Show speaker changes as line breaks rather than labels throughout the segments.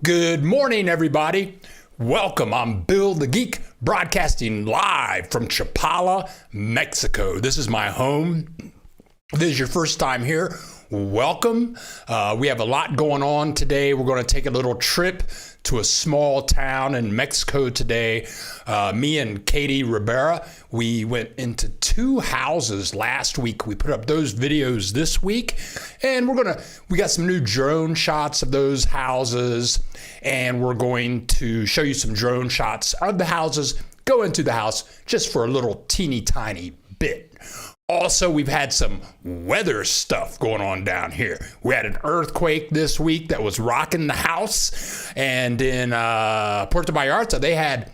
Good morning, everybody. Welcome. I'm Bill the Geek, broadcasting live from Chapala, Mexico. This is my home. If this is your first time here, welcome. We have a lot going on today. We're going to take a little trip to a small town in Mexico today. Me and Katie Rivera, we went into 2 houses last week. We put up those videos this week, and we got some new drone shots of those houses, and we're going to show you some drone shots of the houses, go into the house just for a little teeny tiny bit. Also, we've had some weather stuff going on down here. We had an earthquake this week that was rocking the house. And in Puerto Vallarta, they had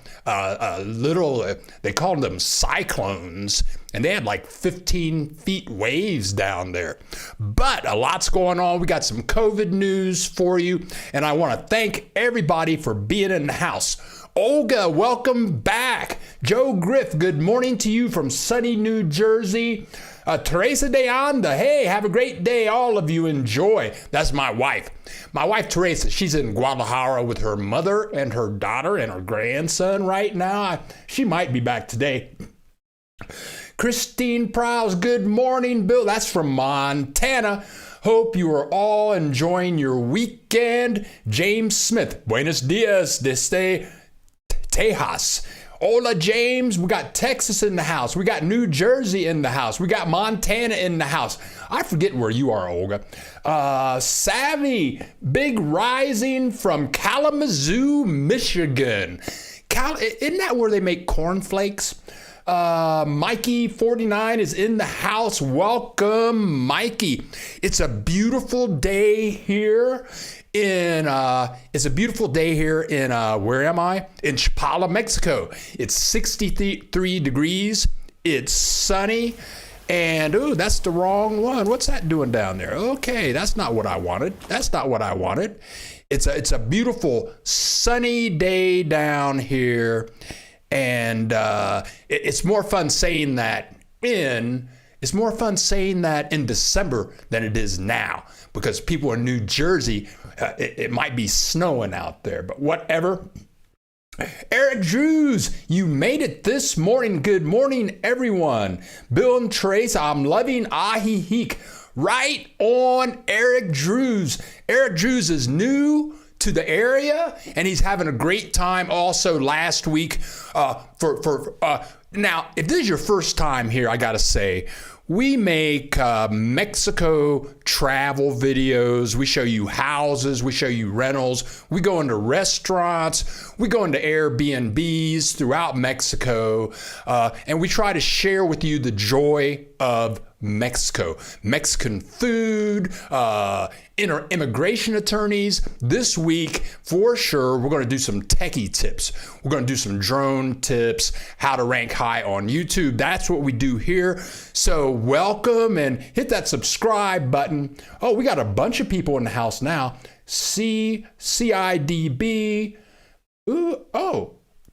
they called them cyclones. And they had like 15 feet waves down there. But a lot's going on. We got some COVID news for you. And I want to thank everybody for being in the house. Olga, welcome back. Joe Griff, good morning to you from sunny New Jersey. Teresa de Anda, hey, have a great day. All of you enjoy. That's my wife. My wife, Teresa, she's in Guadalajara with her mother and her daughter and her grandson right now. She might be back today. Christine Prowse, good morning, Bill. That's from Montana. Hope you are all enjoying your weekend. James Smith, buenos dias desde Tejas. Hola, James. We got Texas in the house. We got New Jersey in the house. We got Montana in the house. I forget where you are, Olga. Savvy, big rising from Kalamazoo, Michigan. Isn't that where they make cornflakes? Mikey 49 is in the house. Welcome, Mikey. It's a beautiful day here in where am I? In Chapala, Mexico. It's 63 degrees. It's sunny. And that's the wrong one. What's that doing down there? Okay, that's not what I wanted. It's a beautiful sunny day down here. And it's more fun saying that in December than it is now, because people in New Jersey, it might be snowing out there, but whatever. Eric Drews, you made it this morning. Good morning, everyone. Bill and Teresa, I'm loving Ahihique. Right on, Eric Drews. Eric Drews is new to the area, and he's having a great time. Also, last week, now, if this is your first time here, I gotta say, we make Mexico travel videos. We show you houses. We show you rentals. We go into restaurants. We go into Airbnbs throughout Mexico. And we try to share with you the joy of Mexico. Mexican food, immigration attorneys. This week, for sure, we're going to do some techie tips. We're going to do some drone tips, how to rank high on YouTube. That's what we do here. So welcome, and hit that subscribe button. Oh, we got a bunch of people in the house now. CIDB.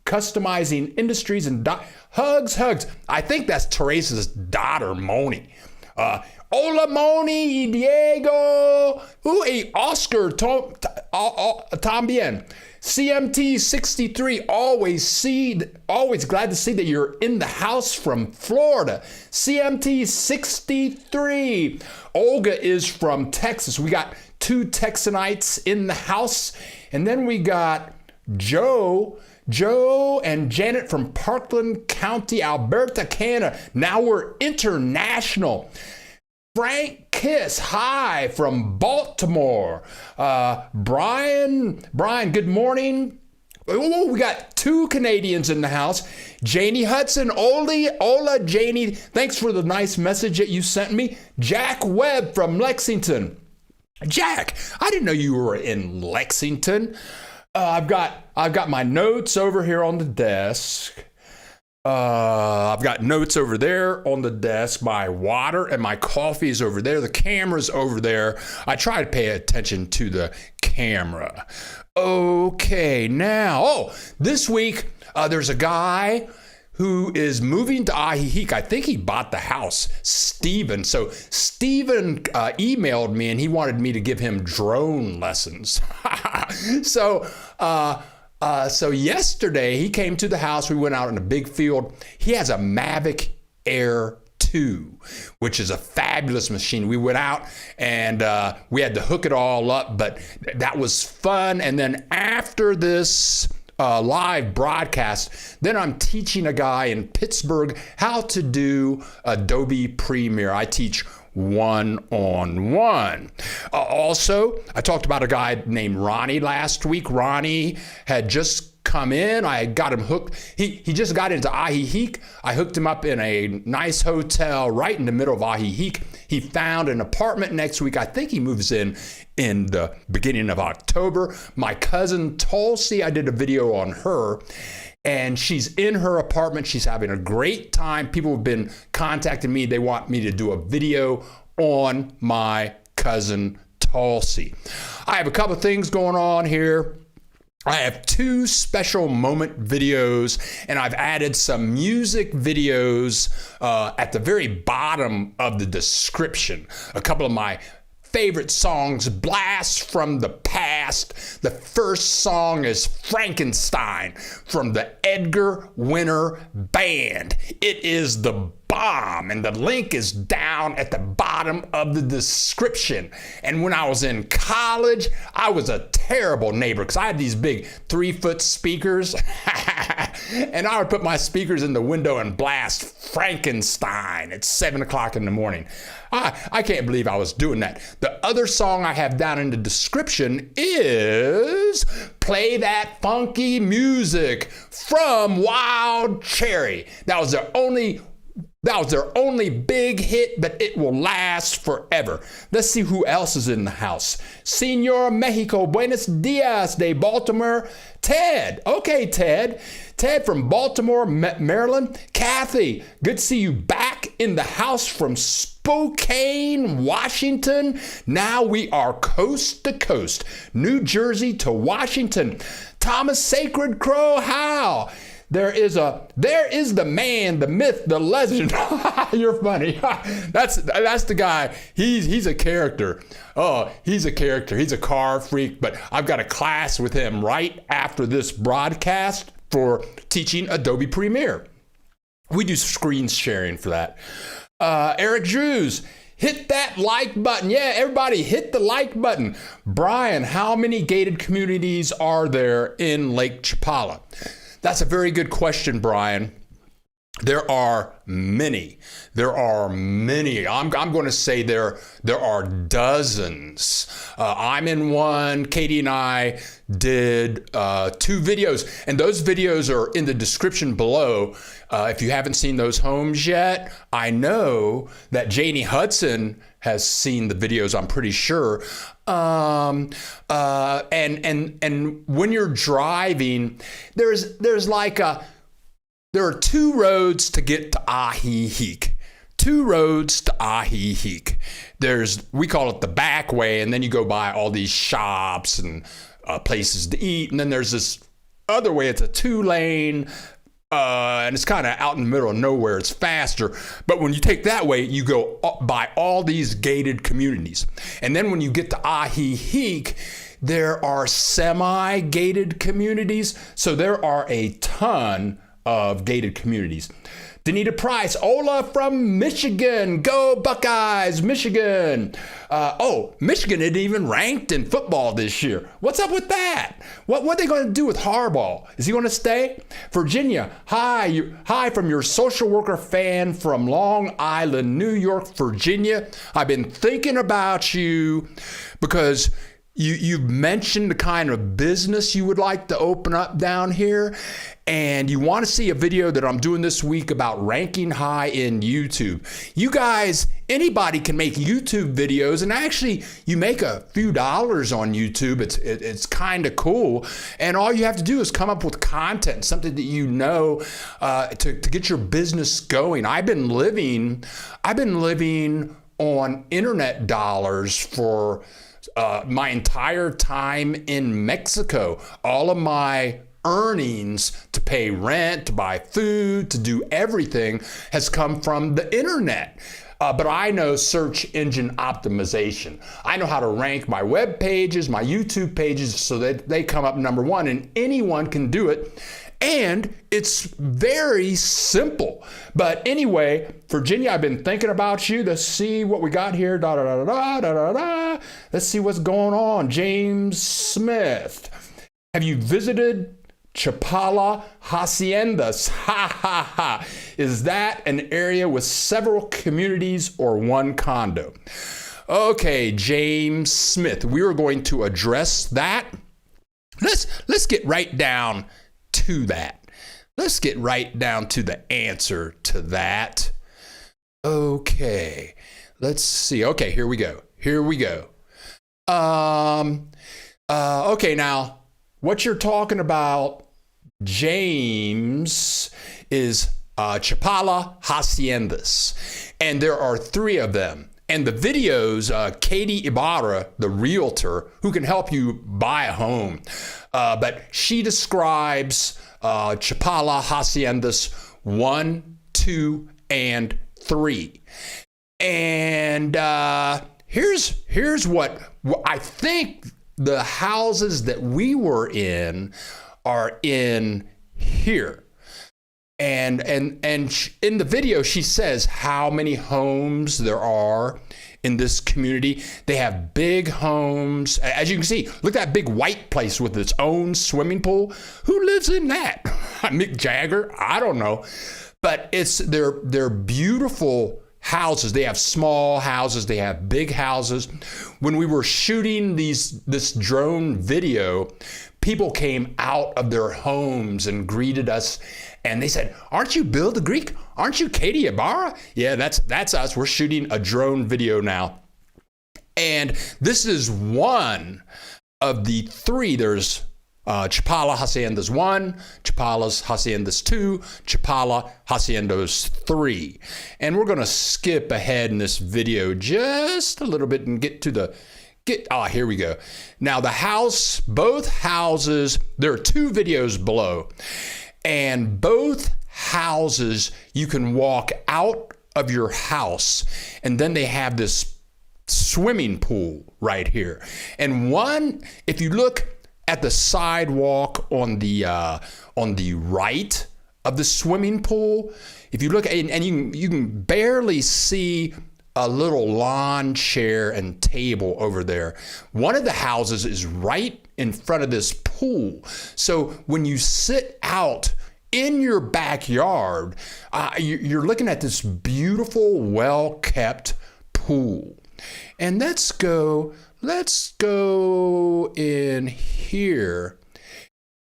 Customizing Industries and Hugs. I think that's Teresa's daughter, Moni. Hola, Moni y Diego. Y Oscar también. CMT 63, always glad to see that you're in the house from Florida. CMT 63. Olga is from Texas. We got 2 Texanites in the house. And then we got Joe and Janet from Parkland County, Alberta, Canada. Now we're international. Frank Kiss, hi from Baltimore. Brian, good morning. Oh, we got 2 Canadians in the house. Janie Hudson, hola, Janie. Thanks for the nice message that you sent me. Jack Webb from Lexington. Jack, I didn't know you were in Lexington. I've got my notes over here on the desk. I've got notes over there on the desk. My water and my coffee is over there. The camera's over there. I try to pay attention to the camera. Okay, now, this week there's a guy who is moving to Ajijic. I think he bought the house, Steven. So Steven emailed me and he wanted me to give him drone lessons. So yesterday he came to the house. We went out in a big field. He has a Mavic Air 2, which is a fabulous machine. We went out and we had to hook it all up, but that was fun. And then after this live broadcast, then I'm teaching a guy in Pittsburgh how to do Adobe Premiere. I teach one-on-one. Also, I talked about a guy named Ronnie last week. Ronnie had just come in. I got him hooked. He just got into Ajijic. I hooked him up in a nice hotel right in the middle of Ajijic. He found an apartment next week. I think he moves in the beginning of October. My cousin Tulsi, I did a video on her, and she's in her apartment. She's having a great time. People have been contacting me. They want me to do a video on my cousin Tulsi. I have a couple of things going on here. I have 2 special moment videos, and I've added some music videos at the very bottom of the description. A couple of my favorite songs, blasts from the past. The first song is Frankenstein from the Edgar Winter Band. It is the bomb, and the link is down at the bottom of the description. And when I was in college, I was a terrible neighbor because I had these big 3-foot speakers and I would put my speakers in the window and blast Frankenstein at 7 o'clock in the morning. I can't believe I was doing that. The other song I have down in the description is Play That Funky Music from Wild Cherry. That was their only big hit, but it will last forever. Let's see who else is in the house. Senor Mexico, buenos dias de Baltimore. Ted. Okay, Ted. Ted from Baltimore, Maryland. Kathy, good to see you back in the house from Spokane, Washington. Now we are coast to coast, New Jersey to Washington. Thomas Sacred Crow, how? There is the man, the myth, the legend. You're funny. That's the guy. He's a character. Oh, he's a character. He's a car freak. But I've got a class with him right after this broadcast for teaching Adobe Premiere. We do screen sharing for that. Eric Drews, hit that like button. Yeah, everybody hit the like button. Brian, how many gated communities are there in Lake Chapala? That's a very good question, Brian. There are many. There are many. I'm going to say there are dozens. I'm in one. Katie and I did 2 videos, and those videos are in the description below. If you haven't seen those homes yet, I know that Janie Hudson has seen the videos, I'm pretty sure. And when you're driving, there are 2 roads to get to Ajijic. 2 roads to Ajijic. We call it the back way, and then you go by all these shops and places to eat. And then there's this other way. It's a 2-lane, and it's kind of out in the middle of nowhere. It's faster. But when you take that way, you go by all these gated communities. And then when you get to Ajijic, there are semi-gated communities. So there are a ton of gated communities. Danita Price, Ola from Michigan. Go Buckeyes, Michigan. Michigan isn't even ranked in football this year. What's up with that? What are they going to do with Harbaugh? Is he going to stay? Virginia, hi from your social worker fan from Long Island, New York, Virginia. I've been thinking about you because you've mentioned the kind of business you would like to open up down here, and you want to see a video that I'm doing this week about ranking high in YouTube. You guys, anybody can make YouTube videos, and actually you make a few dollars on YouTube. It's kind of cool, and all you have to do is come up with content, something that you know, to get your business going. I've been living on internet dollars for my entire time in Mexico. All of my earnings to pay rent, to buy food, to do everything has come from the internet. But I know search engine optimization. I know how to rank my web pages, my YouTube pages, so that they come up number one, and anyone can do it. And it's very simple. But anyway, Virginia, I've been thinking about you. Let's see what we got here. Da, da, da, da, da, da, da. Let's see what's going on. James Smith. Have you visited Chapala Haciendas? Ha, ha, ha. Is that an area with several communities or one condo? Okay, James Smith, we are going to address that. Let's get right down to that. Let's get right down to the answer to that. Okay, let's see. Okay, here we go. Okay, now what you're talking about, James, is Chapala Haciendas, and there are 3 of them. And the videos, Katie Ibarra, the realtor, who can help you buy a home, but she describes Chapala Haciendas 1, 2, and 3. And here's what I think the houses that we were in are in here. And in the video, she says how many homes there are in this community. They have big homes. As you can see, look at that big white place with its own swimming pool. Who lives in that? Mick Jagger? I don't know. But they're beautiful houses. They have small houses. They have big houses. When we were shooting this drone video, people came out of their homes and greeted us. And they said, "Aren't you Bill the Geek? Aren't you Katie Ibarra?" Yeah, that's us. We're shooting a drone video now. And this is one of the 3. There's Chapala Haciendas 1, Chapala Haciendas 2, Chapala Haciendas 3. And we're going to skip ahead in this video just a little bit and get to here we go. Now both houses, there are 2 videos below. And both houses, you can walk out of your house, and then they have this swimming pool right here. And one, if you look at the sidewalk on the right of the swimming pool, if you look, and you can barely see a little lawn chair and table over there. One of the houses is right in front of this pool. So when you sit out in your backyard, you're looking at this beautiful, well-kept pool. And let's go in here.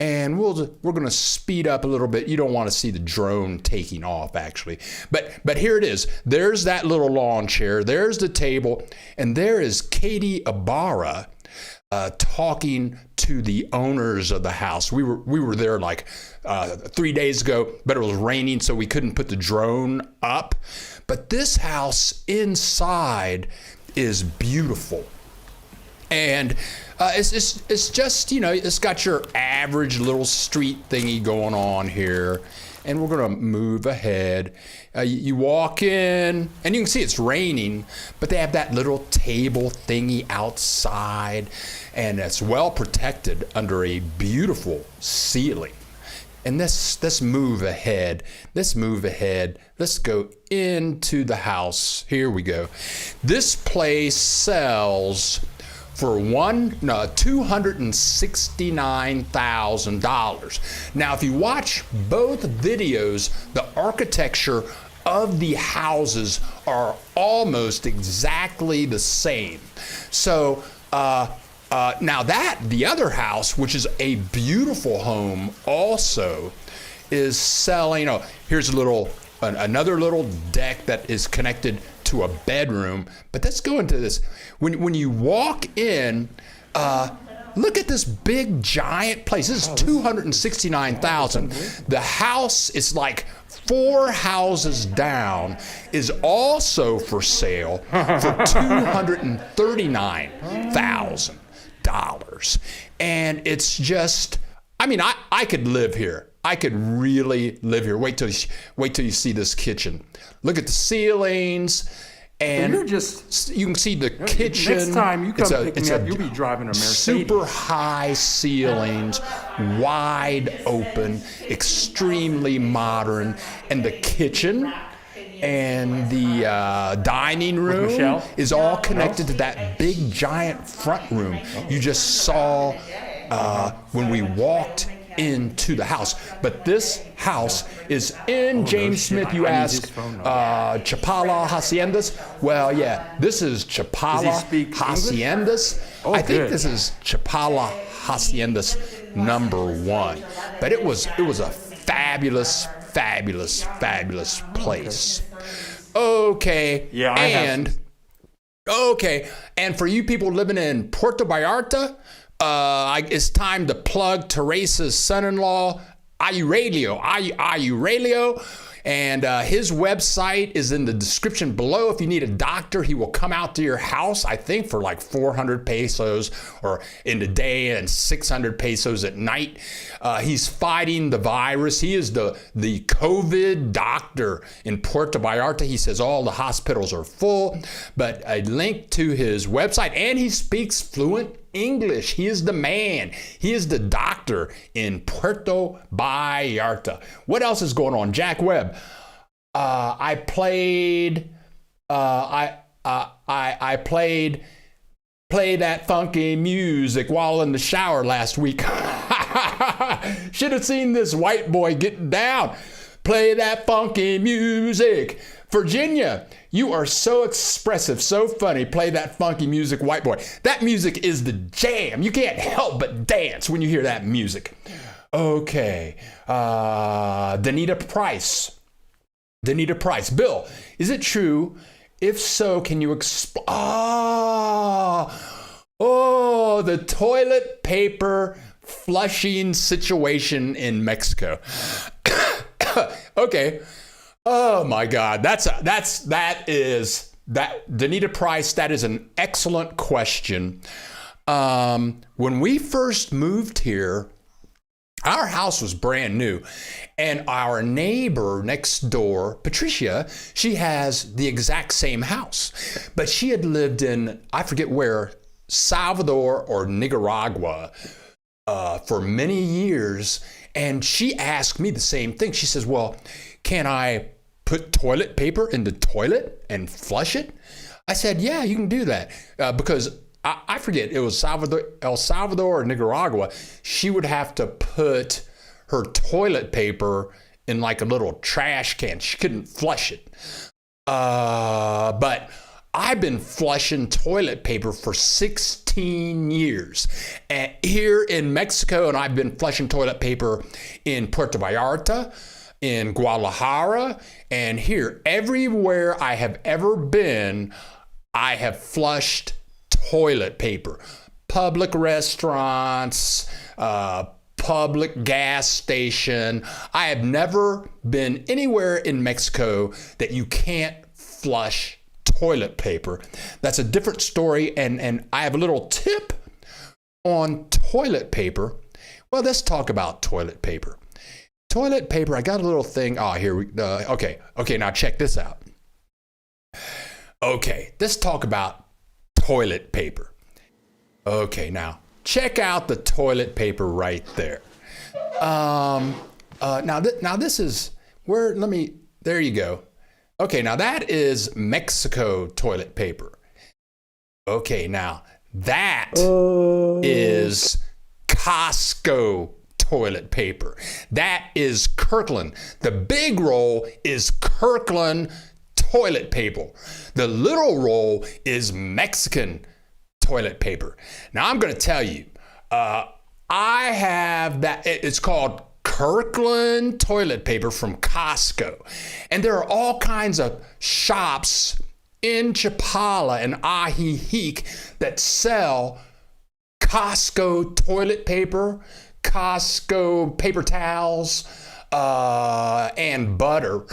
And we're going to speed up a little bit. You don't want to see the drone taking off, actually. But here it is. There's that little lawn chair. There's the table. And there is Katie Ibarra talking to the owners of the house. We were there like 3 days ago, but it was raining, so we couldn't put the drone up. But this house inside is beautiful. And it's just, it's got your average little street thingy going on here. And we're going to move ahead. You walk in, and you can see it's raining, but they have that little table thingy outside, and it's well protected under a beautiful ceiling. And let's move ahead. Let's go into the house. Here we go. This place sells for $269,000. Now, if you watch both videos, the architecture of the houses are almost exactly the same. So now the other house, which is a beautiful home also, is selling. Here's another little deck that is connected to a bedroom. But let's go into this. When you walk in, look at this big giant place. This is $269,000. The house is like 4 houses down, is also for sale for $239,000. And it's just I mean, I could live here. I could really live here. Wait till you see this kitchen. Look at the ceilings, and
you're just,
you can see the kitchen.
Next time you come pick me up, you'll be driving a Mercedes.
Super high ceilings, wide open, extremely modern, and the kitchen and the dining room is all connected to that big giant front room you just saw when we walked into the house. But this house is in James Smith, you ask, Chapala Haciendas? Well, yeah, this is Chapala Haciendas. I think this is Chapala Haciendas #1. But it was a fabulous place. Okay.
Yeah,
and for you people living in Puerto Vallarta, it's time to plug Teresa's son-in-law, Aurelio. And his website is in the description below. If you need a doctor, he will come out to your house, I think for like 400 pesos or in the day and 600 pesos at night. He's fighting the virus. He is the COVID doctor in Puerto Vallarta. He says all the hospitals are full, but a link to his website, and he speaks fluent English. He is the man. He is the doctor in Puerto Vallarta. What else is going on? Jack Webb. I played play that funky music while in the shower last week. Should have seen this white boy getting down. Play that funky music. Virginia, you are so expressive, so funny. Play that funky music, white boy. That music is the jam. You can't help but dance when you hear that music. Okay. Danita Price. Bill, is it true? If so, can you explain? The toilet paper flushing situation in Mexico. Okay. Oh my God, Danita Price. That is an excellent question. When we first moved here, our house was brand new, and our neighbor next door, Patricia, she has the exact same house, but she had lived in, I forget where, Salvador or Nicaragua for many years, and she asked me the same thing. She says, well, can I put toilet paper in the toilet and flush it? I said, yeah, you can do that. Because I forget, it was El Salvador or Nicaragua. She would have to put her toilet paper in like a little trash can. She couldn't flush it. But I've been flushing toilet paper for 16 years here in Mexico, and I've been flushing toilet paper in Puerto Vallarta, in Guadalajara, and here. Everywhere I have ever been, I have flushed toilet paper. Public restaurants, public gas station. I have never been anywhere in Mexico that you can't flush toilet paper. That's a different story, and I have a little tip on toilet paper. Well, let's talk about toilet paper. Toilet paper, I got a little thing. Okay, now check this out. Okay, let's talk about toilet paper. Okay, now check out the toilet paper right there. Now this is where, there you go. Okay, now that is Mexico toilet paper. Okay, now that is Costco toilet paper. That is Kirkland. The big roll is Kirkland toilet paper. The little roll is Mexican toilet paper. Now I'm going to tell you, I have that. It's called Kirkland toilet paper from Costco. And there are all kinds of shops in Chapala and Ajijic that sell Costco toilet paper, Costco paper towels, and butter.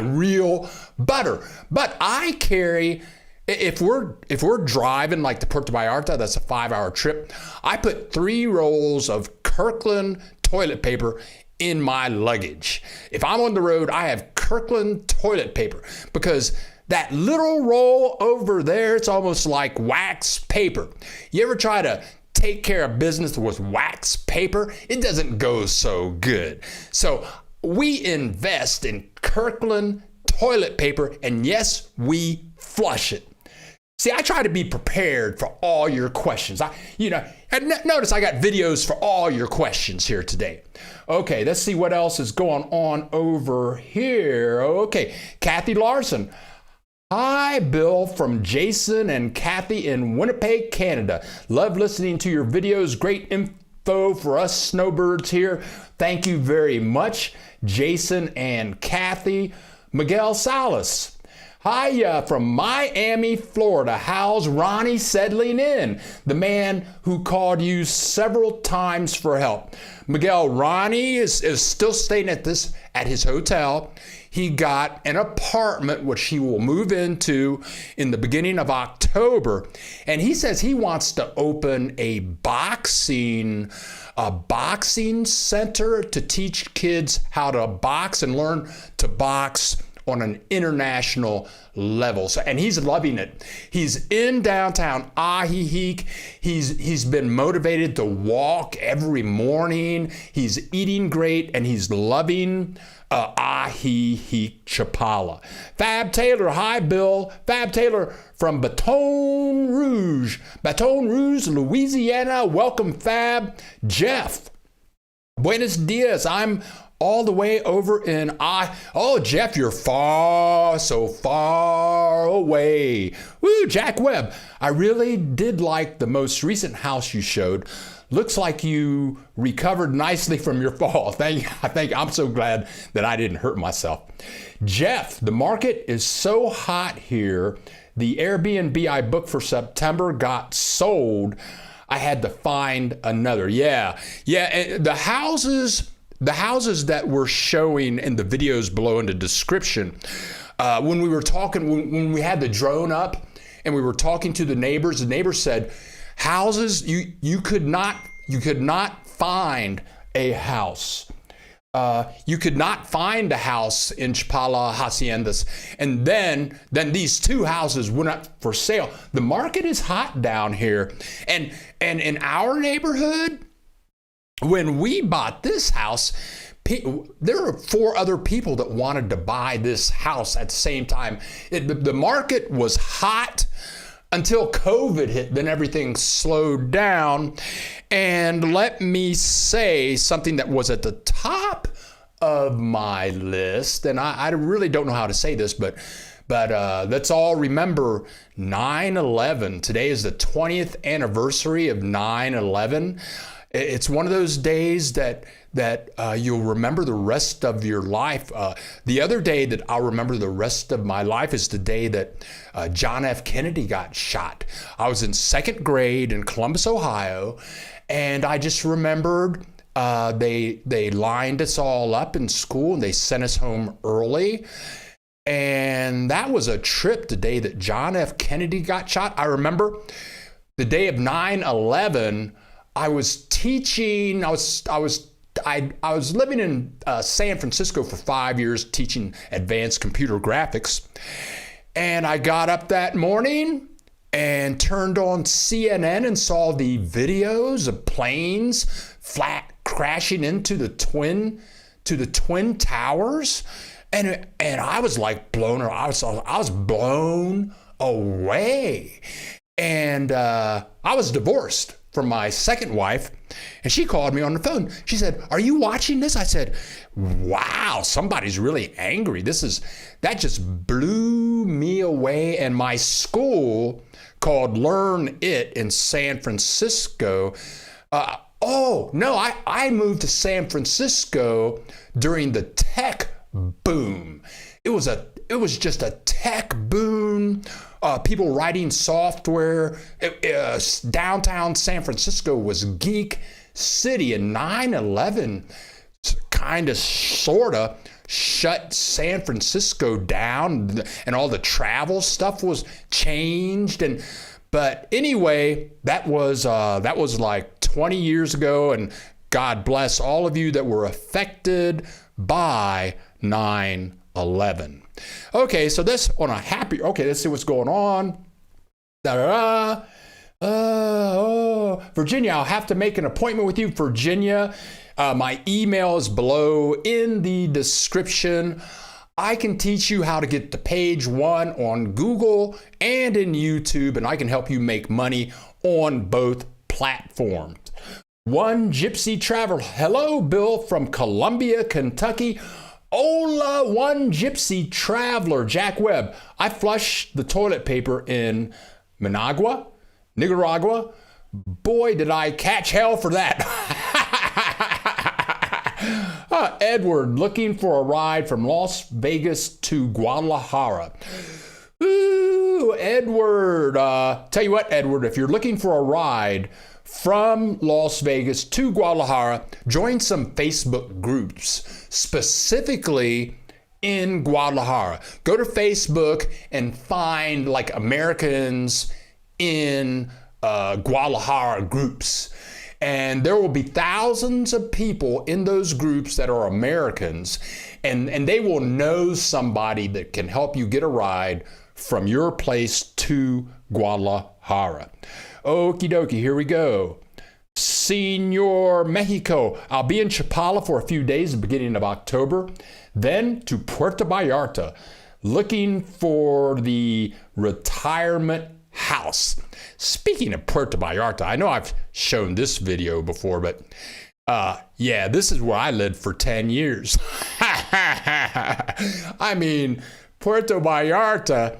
Real butter. But I carry, if we're driving like to Puerto Vallarta, that's a 5-hour trip, I put 3 rolls of Kirkland toilet paper in my luggage. If I'm on the road, I have Kirkland toilet paper because that little roll over there, it's almost like wax paper. You ever try to take care of business with wax paper? It doesn't go so good. So we invest in Kirkland toilet paper, and yes, we flush it. See, I try to be prepared for all your questions. Notice I got videos for all your questions here today. Okay, let's see what else is going on over here. Okay, Kathy Larson. Hi, Bill, from Jason and Kathy in Winnipeg, Canada. Love listening to your videos. Great info for us snowbirds here. Thank you very much, Jason and Kathy. Miguel Salas. Hi, from Miami, Florida. How's Ronnie settling in? The man who called you several times for help. Miguel, Ronnie is still staying at his hotel. He got an apartment which he will move into in the beginning of October. And he says he wants to open a boxing center to teach kids how to box and learn to box on an international level. And he's loving it. He's in downtown Ajijic. He's been motivated to walk every morning. He's eating great and he's loving Ajijic Chapala. Fab Taylor, hi Bill. Fab Taylor from Baton Rouge, Louisiana. Welcome, Fab. Jeff, buenos dias. I'm all the way over in Jeff, you're so far away. Woo, Jack Webb. I really did like the most recent house you showed. Looks like you recovered nicely from your fall. I'm so glad that I didn't hurt myself. Jeff, the market is so hot here. The Airbnb I booked for September got sold. I had to find another. Yeah. And the houses that we're showing in the videos below in the description, when we had the drone up and we were talking to the neighbors said, houses, you could not find a house. You could not find a house in Chapala Haciendas. And then these two houses went up for sale. The market is hot down here. And in our neighborhood, when we bought this house, there were 4 other people that wanted to buy this house at the same time. The market was hot until COVID hit, then everything slowed down. And let me say something that was at the top of my list, and I really don't know how to say this, but let's all remember 9/11. Today is the 20th anniversary of 9/11. It's one of those days that you'll remember the rest of your life. The other day that I'll remember the rest of my life is the day that John F. Kennedy got shot. I was in 2nd grade in Columbus, Ohio, and I just remembered they lined us all up in school and they sent us home early. And that was a trip, the day that John F. Kennedy got shot. I remember the day of 9/11. I was teaching. I was living in San Francisco for 5 years, teaching advanced computer graphics. And I got up that morning and turned on CNN and saw the videos of planes flat crashing into the twin towers. And I was like blown. I was blown away. And I was divorced from my second wife, and she called me on the phone. She said, "Are you watching this?" I said, "Wow, somebody's really angry. That just blew me away." And my school called Learn It in San Francisco. I moved to San Francisco during the tech boom. It was just a tech boom. People writing software. Downtown San Francisco was geek city, and 9/11 kind of, sort of shut San Francisco down, and all the travel stuff was changed. But anyway, that was like 20 years ago, and God bless all of you that were affected by 9/11. Okay, so this on a happy, okay, let's see what's going on. Virginia, I'll have to make an appointment with you, Virginia. My email is below in the description. I can teach you how to get to page 1 on Google and in YouTube, and I can help you make money on both platforms. One Gypsy Traveler. Hello, Bill from Columbia, Kentucky. Hola, One Gypsy Traveler. Jack Webb. I flushed the toilet paper in Managua, Nicaragua. Boy, did I catch hell for that. Edward, looking for a ride from Las Vegas to Guadalajara. Ooh, Edward. Tell you what, Edward, if you're looking for a ride from Las Vegas to Guadalajara, join some Facebook groups, specifically in Guadalajara. Go to Facebook and find like Americans in Guadalajara groups. And there will be thousands of people in those groups that are Americans, and they will know somebody that can help you get a ride from your place to Guadalajara. Okie dokie, here we go. Senor Mexico. I'll be in Chapala for a few days at the beginning of October, then to Puerto Vallarta, looking for the retirement house. Speaking of Puerto Vallarta, I know I've shown this video before, but yeah, this is where I lived for 10 years. I mean, Puerto Vallarta,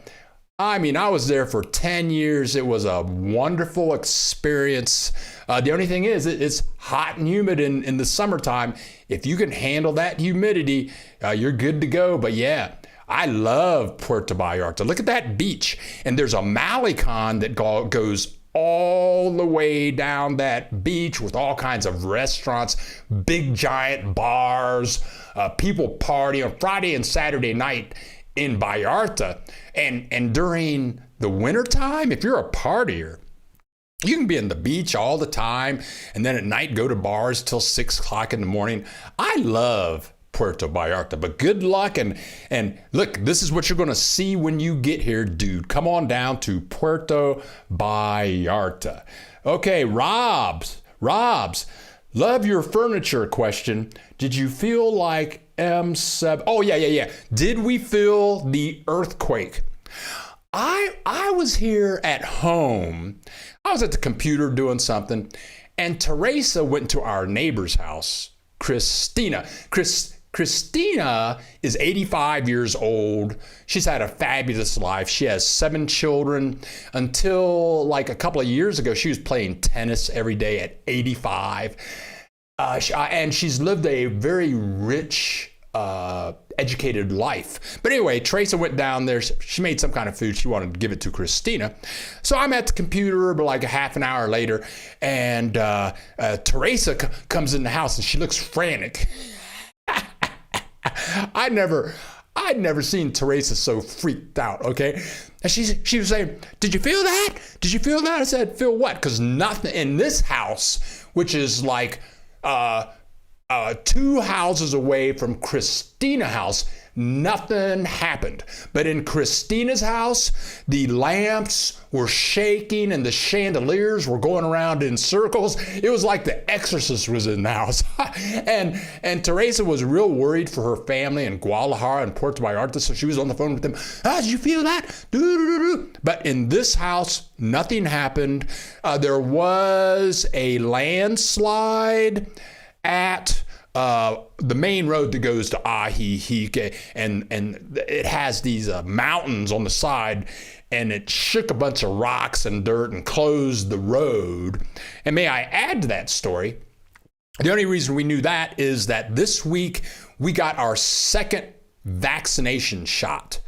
I was there for 10 years. It was a wonderful experience. The only thing is, it's hot and humid in the summertime. If you can handle that humidity, you're good to go. But yeah, I love Puerto Vallarta. Look at that beach. And there's a malecon that goes all the way down that beach with all kinds of restaurants, big giant bars, people party on Friday and Saturday night in Vallarta. And during the wintertime, if you're a partier, you can be in the beach all the time and then at night go to bars till 6 o'clock in the morning. I love Puerto Vallarta, but good luck. And look, this is what you're going to see when you get here, dude. Come on down to Puerto Vallarta. Okay, Robs, love your furniture question. Did you feel like M7? Oh, yeah. Did we feel the earthquake? I was here at home. I was at the computer doing something, and Teresa went to our neighbor's house, Christina. Christina is 85 years old. She's had a fabulous life. She has 7 children. Until like a couple of years ago, she was playing tennis every day at 85. And she's lived a very rich, educated life. But anyway, Teresa went down there. She made some kind of food. She wanted to give it to Christina. So I'm at the computer, but like a half an hour later, and Teresa comes in the house and she looks frantic. I'd never seen Teresa so freaked out, okay? And she was saying, did you feel that? Did you feel that? I said, feel what? Because nothing in this house, which is like 2 houses away from Christina's house, nothing happened. But in Christina's house, the lamps were shaking and the chandeliers were going around in circles. It was like the exorcist was in the house. and Teresa was real worried for her family in Guadalajara and Puerto Vallarta, so she was on the phone with them. Did you feel that? But in this house, nothing happened. There was a landslide at the main road that goes to Ajijic, and it has these mountains on the side, and it shook a bunch of rocks and dirt and closed the road. And may I add to that story, the only reason we knew that is that this week we got our second vaccination shot.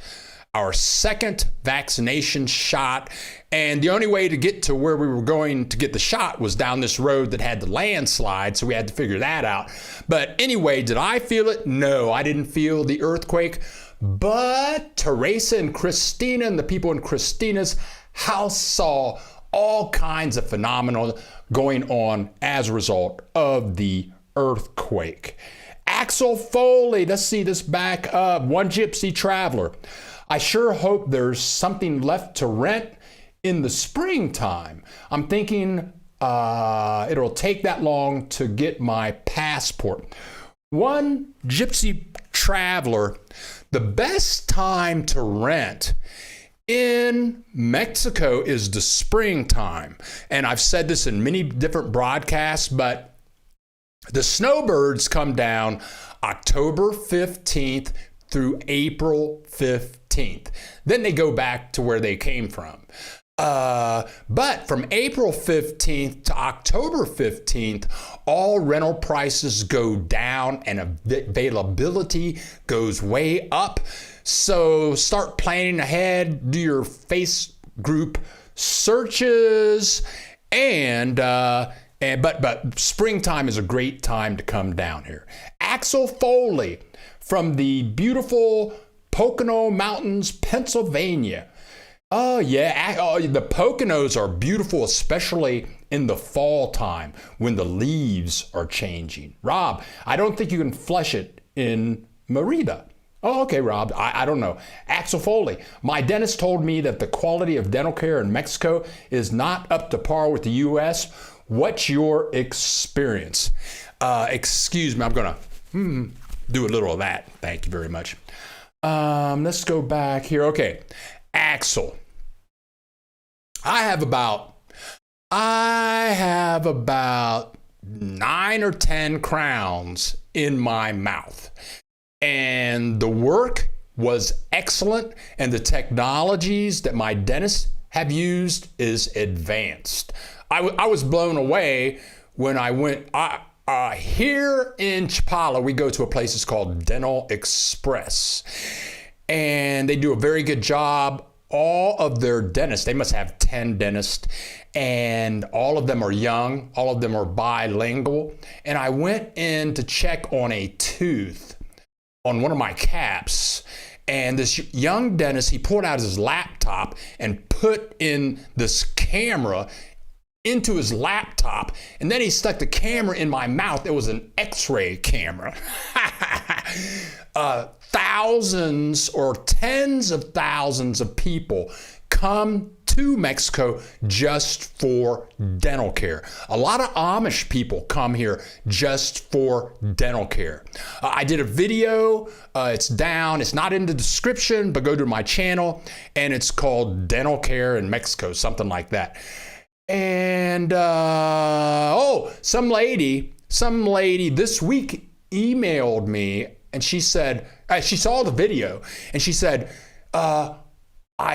And the only way to get to where we were going to get the shot was down this road that had the landslide, so we had to figure that out. But anyway, did I feel it? No, I didn't feel the earthquake. But Teresa and Christina and the people in Christina's house saw all kinds of phenomena going on as a result of the earthquake. Axel Foley, let's see this back up. One Gypsy Traveler. I sure hope there's something left to rent in the springtime. I'm thinking it'll take that long to get my passport. One Gypsy Traveler, the best time to rent in Mexico is the springtime. And I've said this in many different broadcasts, but the snowbirds come down October 15th through April 15th. Then they go back to where they came from. But from April 15th to October 15th, all rental prices go down and availability goes way up. So start planning ahead, do your face group searches, but springtime is a great time to come down here. Axel Foley from the beautiful Pocono Mountains, Pennsylvania. Oh, yeah. Oh, the Poconos are beautiful, especially in the fall time when the leaves are changing. Rob, I don't think you can flush it in Merida. Oh, okay, Rob. I don't know. Axel Foley, my dentist told me that the quality of dental care in Mexico is not up to par with the U.S. What's your experience? Excuse me, I'm going to do a little of that. Thank you very much. Let's go back here. Okay. Axel, I have about 9 or 10 crowns in my mouth, and the work was excellent, and the technologies that my dentists have used is advanced. I was blown away when I went. Here in Chapala, we go to a place that's called Dental Express. And they do a very good job. All of their dentists, they must have 10 dentists, and all of them are young. All of them are bilingual. And I went in to check on a tooth on one of my caps. And this young dentist, he pulled out his laptop and put in this camera into his laptop, and then he stuck the camera in my mouth. It was an X-ray camera. Thousands or tens of thousands of people come to Mexico just for dental care. A lot of Amish people come here just for dental care. I did a video, it's down, it's not in the description, but go to my channel, and it's called Dental Care in Mexico, something like that. And some lady this week emailed me, and she said, she saw the video, and she said, I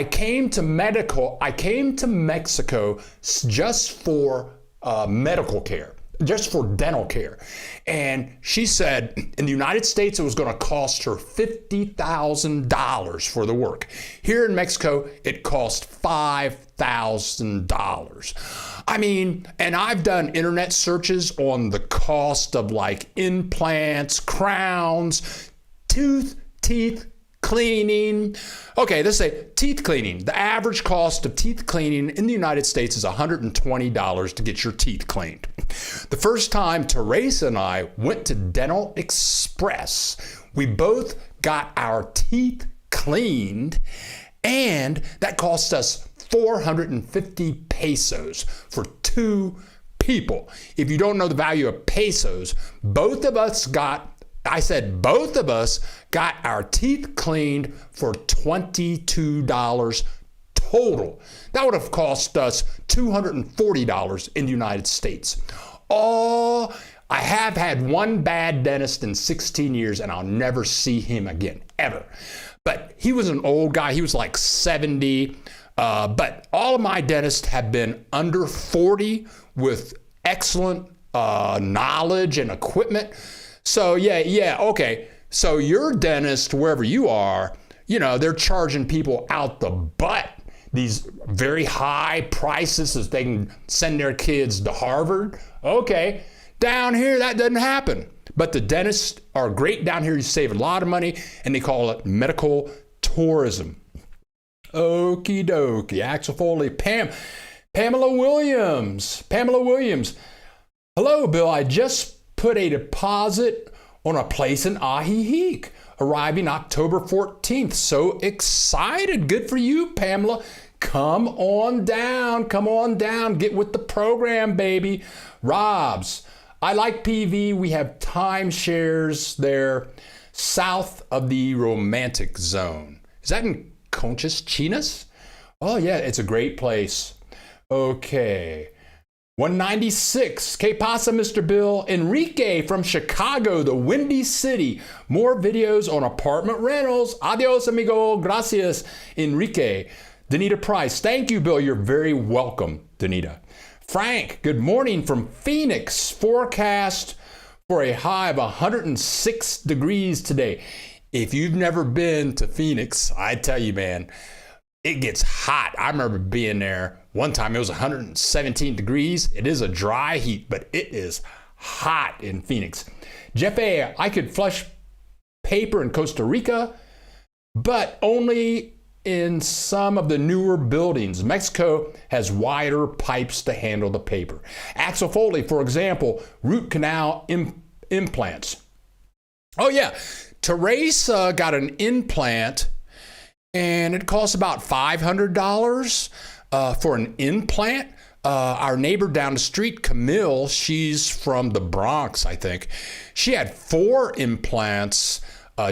came to Mexico just for medical care, just for dental care. And she said in the United States, it was going to cost her $50,000 for the work. Here in Mexico, it cost $5,000. I mean, and I've done internet searches on the cost of like implants, crowns, teeth cleaning. Okay, let's say teeth cleaning. The average cost of teeth cleaning in the United States is $120 to get your teeth cleaned. The first time Teresa and I went to Dental Express, we both got our teeth cleaned, and that cost us 450 pesos for 2 people. If you don't know the value of pesos, both of us got our teeth cleaned for $22 total. That would have cost us $240 in the United States. I have had one bad dentist in 16 years, and I'll never see him again, ever. But he was an old guy. He was like 70. But all of my dentists have been under 40 with excellent knowledge and equipment. So yeah, okay. So your dentist, wherever you are, they're charging people out the butt these very high prices so they can send their kids to Harvard. Okay, down here that doesn't happen. But the dentists are great down here. You save a lot of money, and they call it medical tourism. Okie dokie. Axel Foley, Pamela Williams. Hello, Bill. I just put a deposit on a place in Ajijic, arriving October 14th. So excited. Good for you, Pamela. Come on down. Come on down. Get with the program, baby. Rob's. I like PV. We have timeshares there south of the romantic zone. Is that in Conchas Chinas? Oh, yeah, it's a great place. Okay. 196. Que pasa, Mr. Bill? Enrique from Chicago, the Windy City. More videos on apartment rentals. Adios, amigo. Gracias, Enrique. Danita Price. Thank you, Bill. You're very welcome, Danita. Frank, good morning from Phoenix. Forecast for a high of 106 degrees today. If you've never been to Phoenix, I tell you, man, it gets hot. I remember being there one time. It was 117 degrees. It is a dry heat, but it is hot in Phoenix. Jeff A., I could flush paper in Costa Rica, but only in some of the newer buildings. Mexico has wider pipes to handle the paper. Axel Foley, for example, root canal implants. Oh yeah, Teresa got an implant and it costs about $500 for an implant. Our neighbor down the street, Camille, she's from the Bronx, I think. She had 4 implants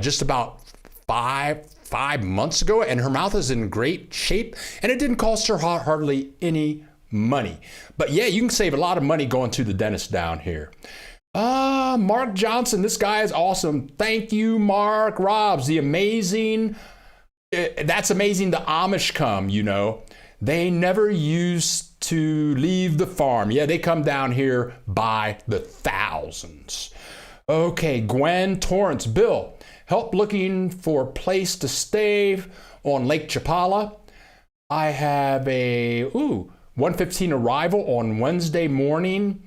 just about five months ago, and her mouth is in great shape, and it didn't cost her hardly any money. But yeah, you can save a lot of money going to the dentist down here. Mark Johnson, this guy is awesome. Thank you, Mark. Rob's the amazing. That's amazing. The Amish come, you know. They never used to leave the farm. Yeah, they come down here by the thousands. Okay, Gwen Torrance. Bill, help looking for a place to stay on Lake Chapala. I have a 1:15 arrival on Wednesday morning,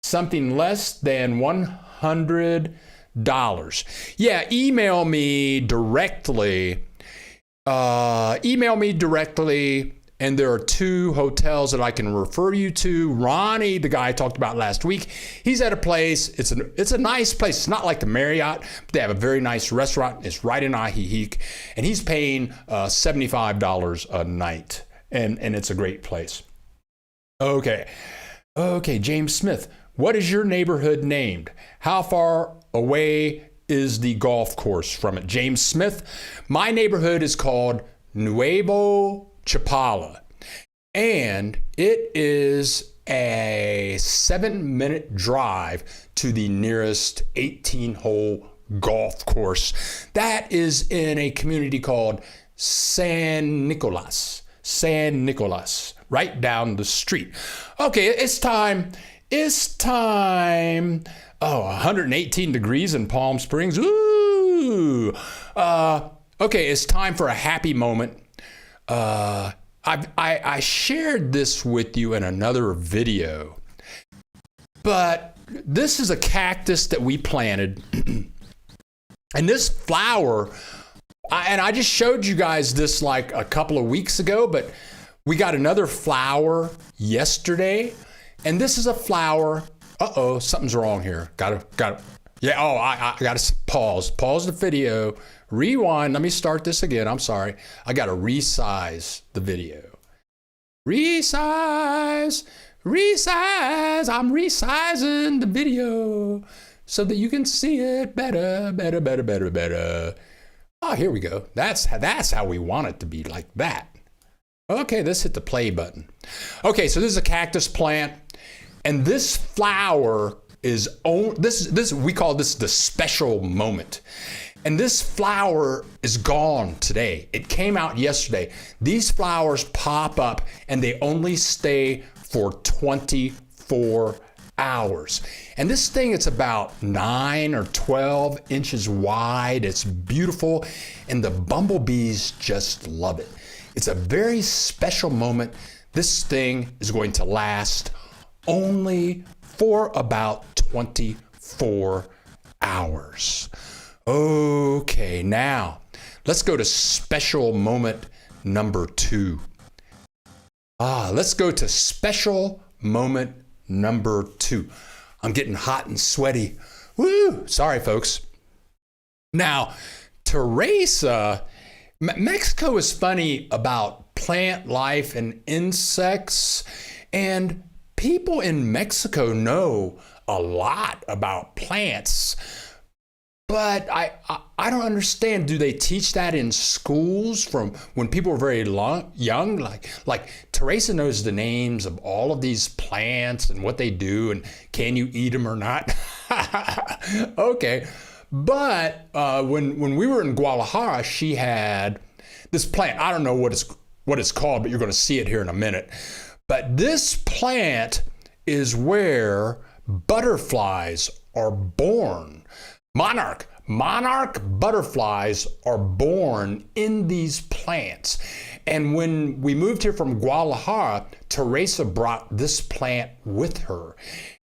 something less than $100. Yeah, email me directly. And there are 2 hotels that I can refer you to. Ronnie, the guy I talked about last week, he's at a place. It's a nice place. It's not like the Marriott, but they have a very nice restaurant. It's right in Ajijic, and he's paying $75 a night, and it's a great place. Okay, James Smith, what is your neighborhood named? How far away is the golf course from it? James Smith, my neighborhood is called Nuevo Chapala, and it is a 7-minute drive to the nearest 18-hole golf course. That is in a community called San Nicolas, right down the street. Okay, it's time. 118 degrees in Palm Springs. Ooh. Okay, it's time for a happy moment. I shared this with you in another video, but this is a cactus that we planted, and this flower, and I just showed you guys this like a couple of weeks ago, but we got another flower yesterday, and this is a flower. Uh-oh, something's wrong here. Got to. Yeah, I got to pause the video, rewind. Let me start this again. I'm sorry. I got to resize the video. Resize. I'm resizing the video so that you can see it better. Oh, here we go. That's how we want it to be, like that. Okay, let's hit the play button. Okay, so this is a cactus plant, and this flower is we call this the special moment. And this flower is gone today. It came out yesterday. These flowers pop up and they only stay for 24 hours. And this thing, it's about 9 or 12 inches wide. It's beautiful. And the bumblebees just love it. It's a very special moment. This thing is going to last only for about 24 hours. Okay, now let's go to special moment number 2. Let's go to special moment number 2. I'm getting hot and sweaty. Woo! Sorry, folks. Now, Teresa, Mexico is funny about plant life and insects, and people in Mexico know a lot about plants. But I don't understand. Do they teach that in schools from when people are very young? Like Teresa knows the names of all of these plants and what they do, and can you eat them or not? Okay. But when we were in Guadalajara, she had this plant. I don't know what it's called, but you're going to see it here in a minute. But this plant is where butterflies are born. Monarch butterflies are born in these plants. And when we moved here from Guadalajara, Teresa brought this plant with her.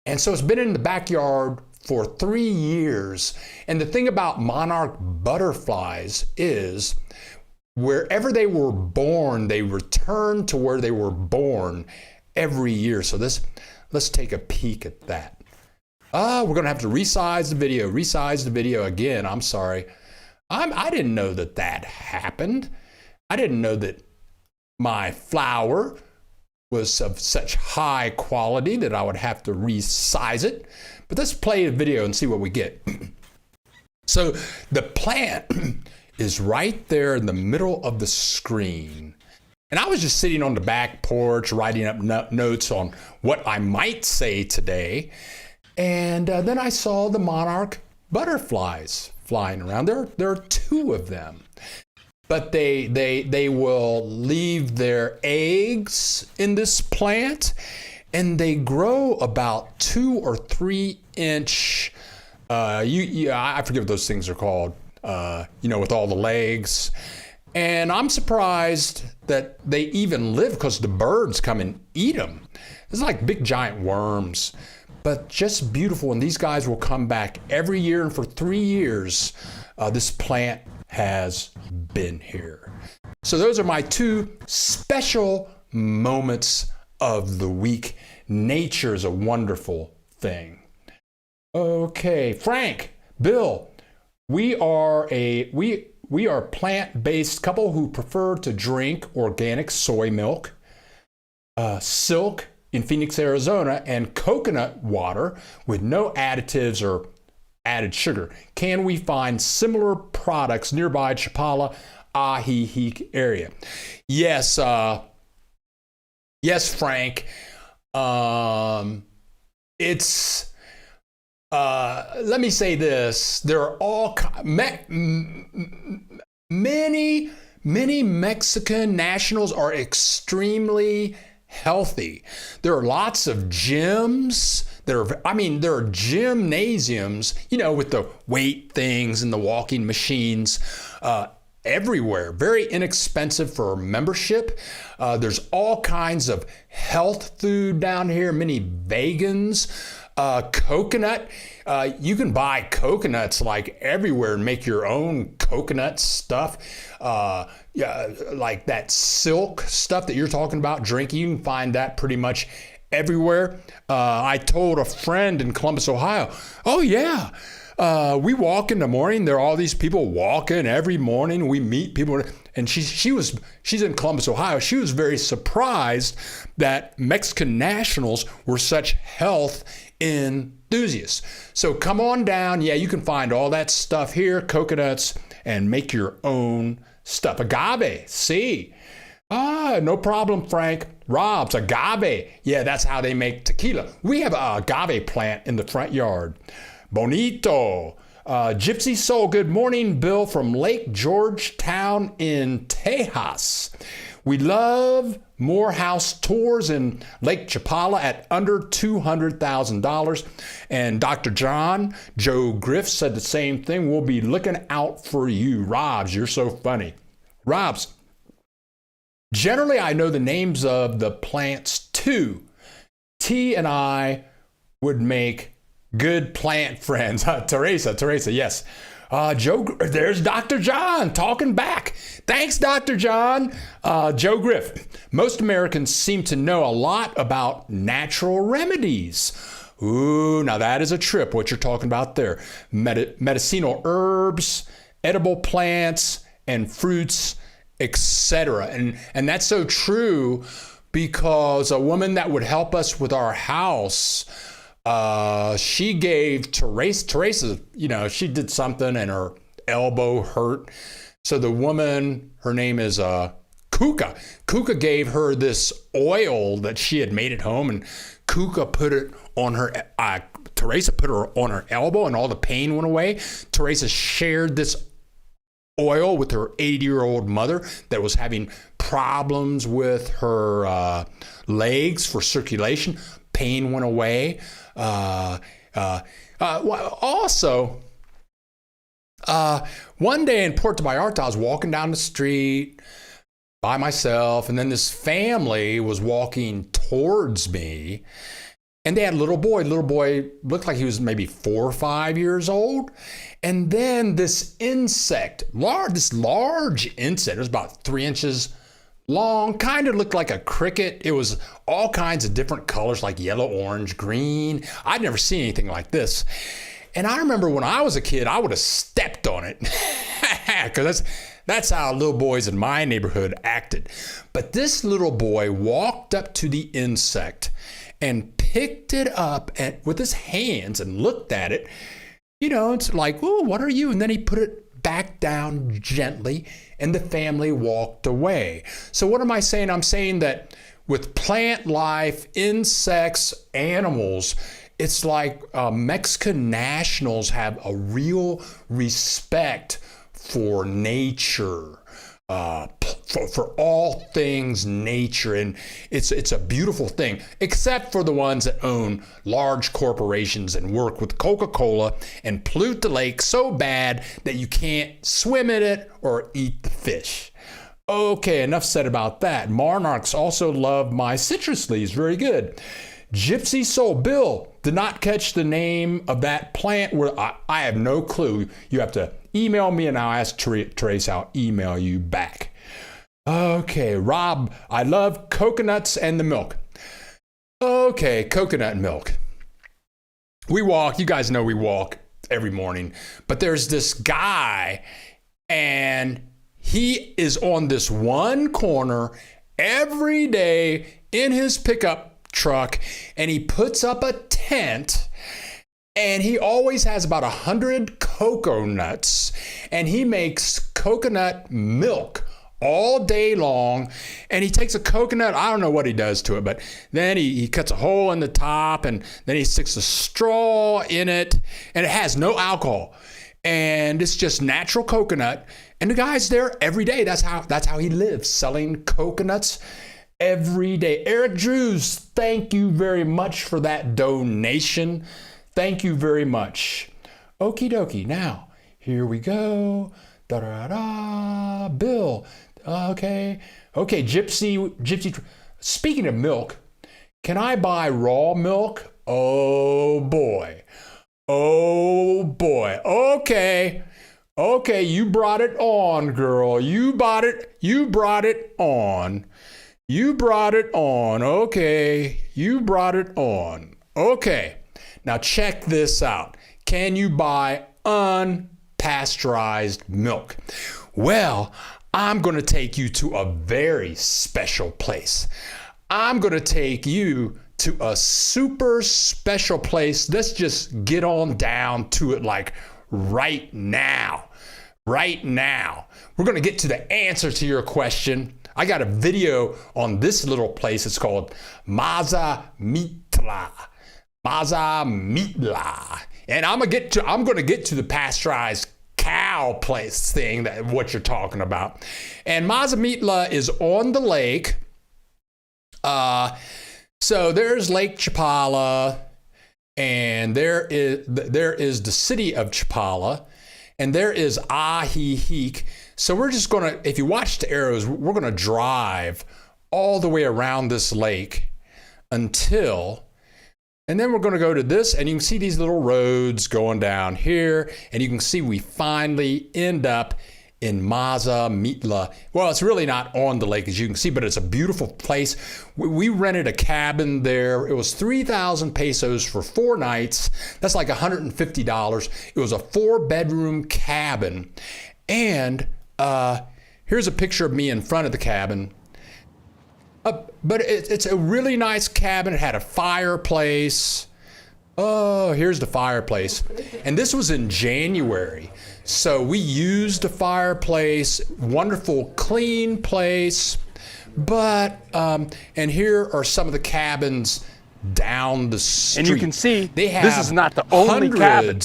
And so it's been in the backyard for 3 years. And the thing about monarch butterflies is wherever they were born, they return to where they were born every year. So let's take a peek at that. We're going to have to resize the video again. I'm sorry. I didn't know that happened. I didn't know that my flower was of such high quality that I would have to resize it. But let's play the video and see what we get. So the plant is right there in the middle of the screen. And I was just sitting on the back porch writing up notes on what I might say today. And then I saw the monarch butterflies flying around. There are 2 of them. But they will leave their eggs in this plant, and they grow about 2 or 3 inch. I forget what those things are called. With all the legs. And I'm surprised that they even live because the birds come and eat them. It's like big giant worms. But just beautiful, and these guys will come back every year, and for 3 years, this plant has been here. So those are my 2 special moments of the week. Nature is a wonderful thing. Okay, Frank, Bill, we are a plant-based couple who prefer to drink organic soy milk, silk in Phoenix, Arizona, and coconut water with no additives or added sugar. Can we find similar products nearby Chapala, Ajijic area? Yes, Frank. It's let me say this: there are all many Mexican nationals are extremely healthy. There are lots of gyms. There are gymnasiums, with the weight things and the walking machines everywhere. Very inexpensive for membership. There's all kinds of health food down here, many vegans. Coconut. You can buy coconuts like everywhere and make your own coconut stuff. Like that silk stuff that you're talking about drinking. You can find that pretty much everywhere. I told a friend in Columbus, Ohio, oh yeah, we walk in the morning. There are all these people walking every morning. We meet people. And she's in Columbus, Ohio. She was very surprised that Mexican nationals were such health enthusiasts. So come on down. Yeah, you can find all that stuff here, coconuts, and make your own stuff. Agave, see? No problem, Frank. Rob's agave. Yeah, that's how they make tequila. We have an agave plant in the front yard. Bonito. Gypsy Soul, good morning, Bill from Lake Georgetown in Tejas. We love Morehouse tours in Lake Chapala at under $200,000. And Dr. Joe Griff said the same thing. We'll be looking out for you. Robs, you're so funny. Robs, generally I know the names of the plants too. T and I would make good plant friends. Teresa, yes. Joe, there's Dr. John talking back. Thanks, Dr. John. Joe Griff. Most Americans seem to know a lot about natural remedies. Ooh, now that is a trip, what you're talking about there. Medicinal herbs, edible plants, and fruits, etc. And that's so true because a woman that would help us with our house, she gave Teresa, she did something and her elbow hurt. So the woman, her name is Kuka. Kuka gave her this oil that she had made at home, and Kuka put it on her, Teresa put her on her elbow and all the pain went away. Teresa shared this oil with her 80-year-old mother that was having problems with her legs for circulation. Pain went away. Also, one day in Puerto Vallarta, I was walking down the street by myself, and then this family was walking towards me, and they had a little boy. The little boy looked like he was maybe 4 or 5 years old. And then this insect, this large insect, it was about 3 inches long, kind of looked like a cricket. It was all kinds of different colors, like yellow, orange, green. I'd never seen anything like this. And I remember when I was a kid, I would have stepped on it because that's how little boys in my neighborhood acted. But this little boy walked up to the insect and picked it up with his hands and looked at it. It's like, oh, what are you? And then he put it back down gently, and the family walked away. So what am I saying? I'm saying that with plant life, insects, animals, it's like Mexican nationals have a real respect for nature, for all things nature, and it's a beautiful thing, except for the ones that own large corporations and work with Coca-Cola and pollute the lake so bad that you can't swim in it or eat the fish. Okay, enough said about that. Monarchs also love my citrus leaves. Very good. Gypsy Soul. Bill, did not catch the name of that plant. I have no clue. You have to email me and I'll ask Teresa. I'll email you back. Okay, Rob, I love coconuts and the milk. Okay, coconut milk. We walk, you guys know we walk every morning, but there's this guy and he is on this one corner every day in his pickup truck, and he puts up a tent, and he always has about 100 cocoa nuts, and he makes coconut milk all day long. And he takes a coconut, I don't know what he does to it, but then he cuts a hole in the top, and then he sticks a straw in it, and it has no alcohol, and it's just natural coconut. And the guy's there every day. That's how he lives, selling coconuts every day. Eric Drews, thank you very much for that donation. Thank you very much. Okie dokie. Now, here we go. Da-da-da. Bill. Okay. Gypsy. Speaking of milk, can I buy raw milk? Oh boy. Okay, you brought it on, girl. You brought it on. Okay, you brought it on. Okay, now check this out. Can you buy unpasteurized milk? Well, I'm going to take you to a very special place. I'm going to take you to a super special place. Let's just get on down to it like right now. Right now. We're going to get to the answer to your question. I got a video on this little place. It's called Mazamitla. And I'm going to get to the pasteurized cow place thing, that what you're talking about. And Mazamitla is on the lake. So there's Lake Chapala, and there is the city of Chapala, and there is Ajijic. So we're just going to, if you watch the arrows, we're going to drive all the way around this lake and then we're going to go to this, and you can see these little roads going down here, and you can see we finally end up in Maza Mitla. Well, it's really not on the lake, as you can see, but it's a beautiful place. We rented a cabin there. It was 3,000 pesos for 4 nights. That's like $150. It was a 4-bedroom cabin. And here's a picture of me in front of the cabin. But it's a really nice cabin. It had a fireplace. Oh, here's the fireplace. And this was in January. So we used the fireplace, wonderful, clean place. But, and here are some of the cabins down the street.
And you can see,
they have
this is not the only cabin.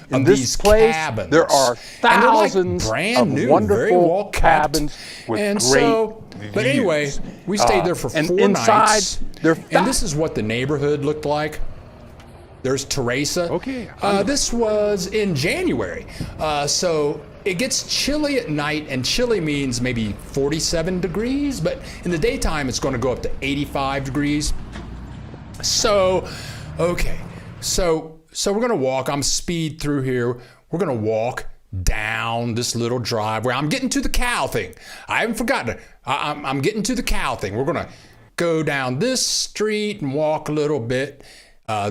In
this place,
cabins.
there are thousands
brand
of
new,
wonderful
very well kept.
cabins with
And
great
so, but anyway,
views.
we stayed there for 4
and inside,
nights. And this is what the neighborhood looked like. There's Teresa.
Okay.
This was in January. So it gets chilly at night, and chilly means maybe 47 degrees, but in the daytime it's going to go up to 85 degrees. So, okay. So we're going to walk. I'm speed through here. We're going to walk down this little driveway. I'm getting to the cow thing. I haven't forgotten it. I'm getting to the cow thing. We're going to go down this street and walk a little bit.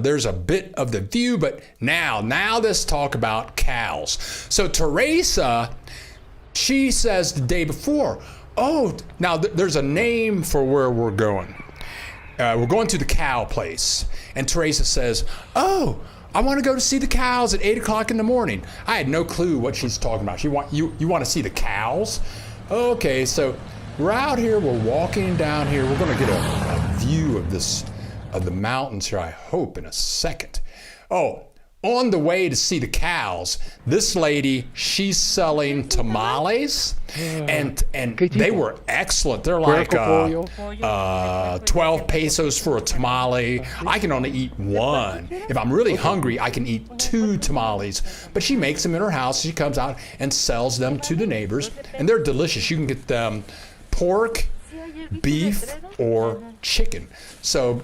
There's a bit of the view, but now let's talk about cows. So Teresa, she says the day before, oh, now there's a name for where we're going. We're going to the cow place. And Teresa says, oh, I want to go to see the cows at 8 o'clock in the morning. I had no clue what she's talking about. You want to see the cows? Okay, so we're out here, we're walking down here. We're going to get a view of the mountains here, I hope, in a second. Oh, on the way to see the cows, this lady, she's selling tamales, and they were excellent. They're like 12 pesos for a tamale. I can only eat one. If I'm really hungry, I can eat 2 tamales. But she makes them in her house. She comes out and sells them to the neighbors, and they're delicious. You can get them pork, beef, or chicken. So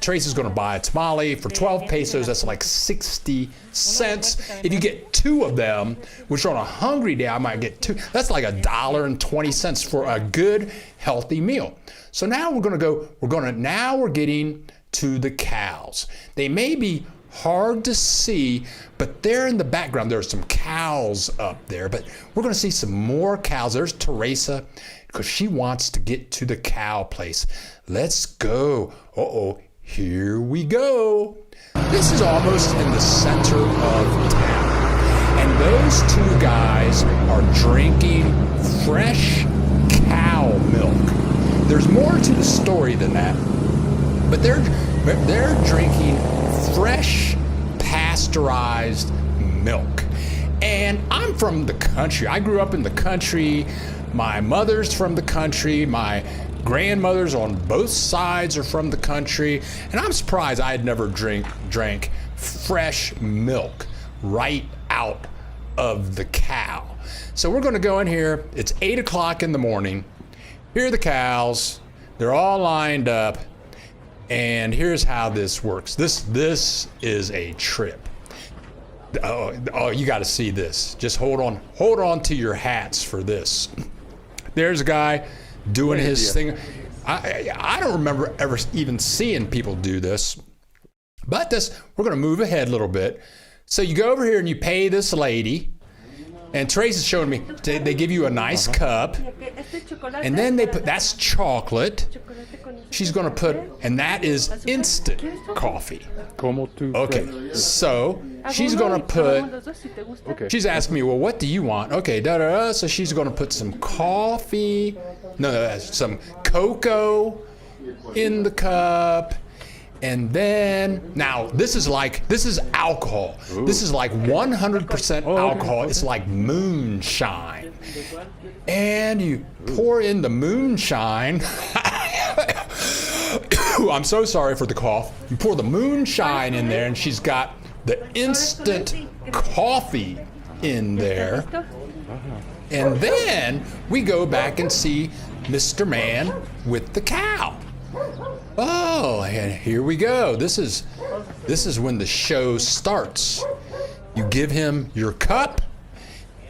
Teresa's going to buy a tamale for 12 pesos. That's like 60 cents. If you get 2 of them, which on a hungry day I might get 2, that's like $1.20 for a good, healthy meal. So now we're getting to the cows. They may be hard to see, but they're in the background. There's some cows up there, but we're going to see some more cows. There's Teresa, because she wants to get to the cow place. Let's go. Uh-oh, here we go. This is almost in the center of town. And those 2 guys are drinking fresh cow milk. There's more to the story than that. But they're drinking fresh, pasteurized milk. And I'm from the country. I grew up in the country. My mother's from the country. My grandmothers on both sides are from the country. And I'm surprised I had never drank fresh milk right out of the cow. So we're going to go in here. It's 8 o'clock in the morning. Here are the cows. They're all lined up. And here's how this works. This is a trip. Oh, you got to see this. Just hold on to your hats for this. There's a guy doing his thing. I don't remember ever even seeing people do this. But we're going to move ahead a little bit. So you go over here and you pay this lady. And Teresa's showing me, they give you a nice cup. And then that's chocolate. She's going to put, and that is instant coffee. Okay, so she's going to put, she's asking me, well, what do you want? Okay, so she's going to put some coffee, some cocoa in the cup. And then, now this is alcohol. Ooh. This is like 100% alcohol. It's like moonshine. And you pour in the moonshine. I'm so sorry for the cough. You pour the moonshine in there, and she's got the instant coffee in there. And then we go back and see Mr. Man with the cow. Oh, and here we go. This is when the show starts. You give him your cup,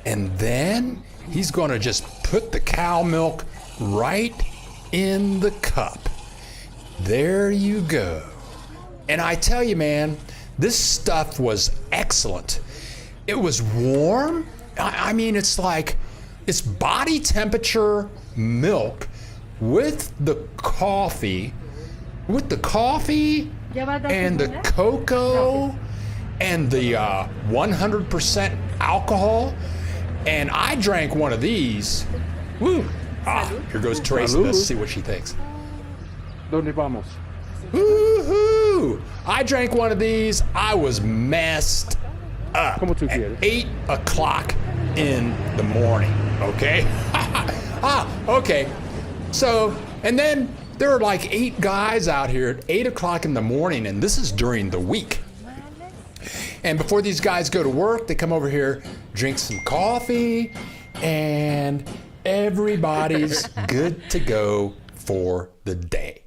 and then he's going to just put the cow milk right in the cup. There you go. And I tell you, man, this stuff was excellent. It was warm. I mean, it's like, it's body temperature milk with the coffee and the cocoa and the 100% alcohol. And I drank one of these. Woo! Here goes Teresa. Let's see what she thinks.
¿Dónde vamos?
Woo-hoo! I drank one of these. I was messed up
Como tú
at
quieres.
8 o'clock in the morning. Okay? Okay. So, and then there are like 8 guys out here at 8 o'clock in the morning, and this is during the week. And before these guys go to work, they come over here, drink some coffee, and everybody's good to go for the day.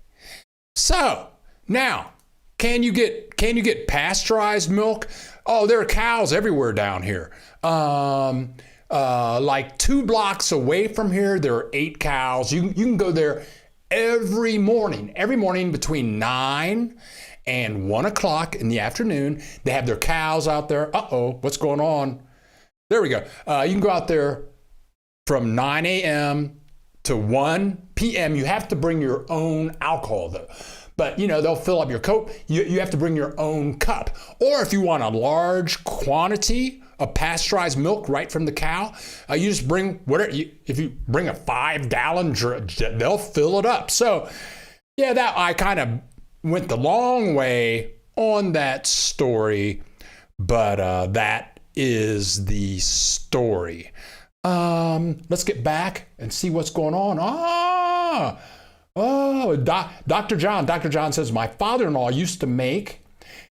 So now, can you get pasteurized milk? Oh, there are cows everywhere down here. Like 2 blocks away from here, there are 8 cows. You can go there every morning between 9 and 1 o'clock in the afternoon. They have their cows out there. What's going on? There we go. You can go out there from 9 a.m. to 1 p.m. You have to bring your own alcohol though. But they'll fill up your coat. You have to bring your own cup. Or if you want a large quantity of pasteurized milk right from the cow, you just bring whatever. If you bring a 5-gallon, they'll fill it up. So yeah, that I kind of went the long way on that story, but that is the story. Let's get back and see what's going on. Dr. John says, my father-in-law used to make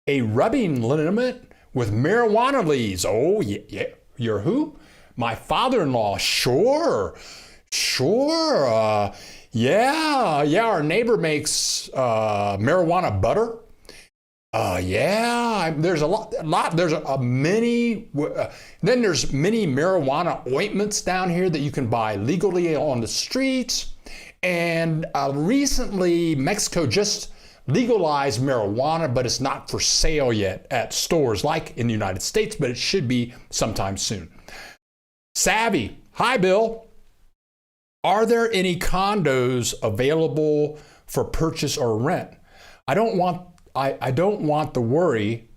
a rubbing liniment with marijuana leaves. Oh, yeah. You're who? My father-in-law. Sure. Yeah. Our neighbor makes marijuana butter. There's a lot. There's many. Then there's many marijuana ointments down here that you can buy legally on the streets. And recently, Mexico just legalized marijuana, but it's not for sale yet at stores like in the United States, but it should be sometime soon. Savvy. Hi, Bill. Are there any condos available for purchase or rent? I don't want the worry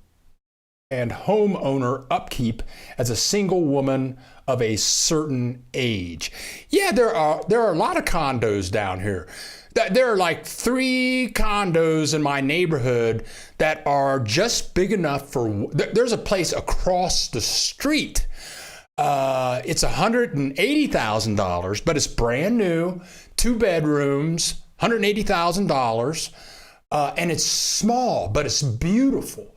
and homeowner upkeep as a single woman of a certain age. Yeah, there are a lot of condos down here. There are like 3 condos in my neighborhood that are just big enough for. There's a place across the street. It's $180,000, but it's brand new, 2 bedrooms, $180,000, and it's small, but it's beautiful.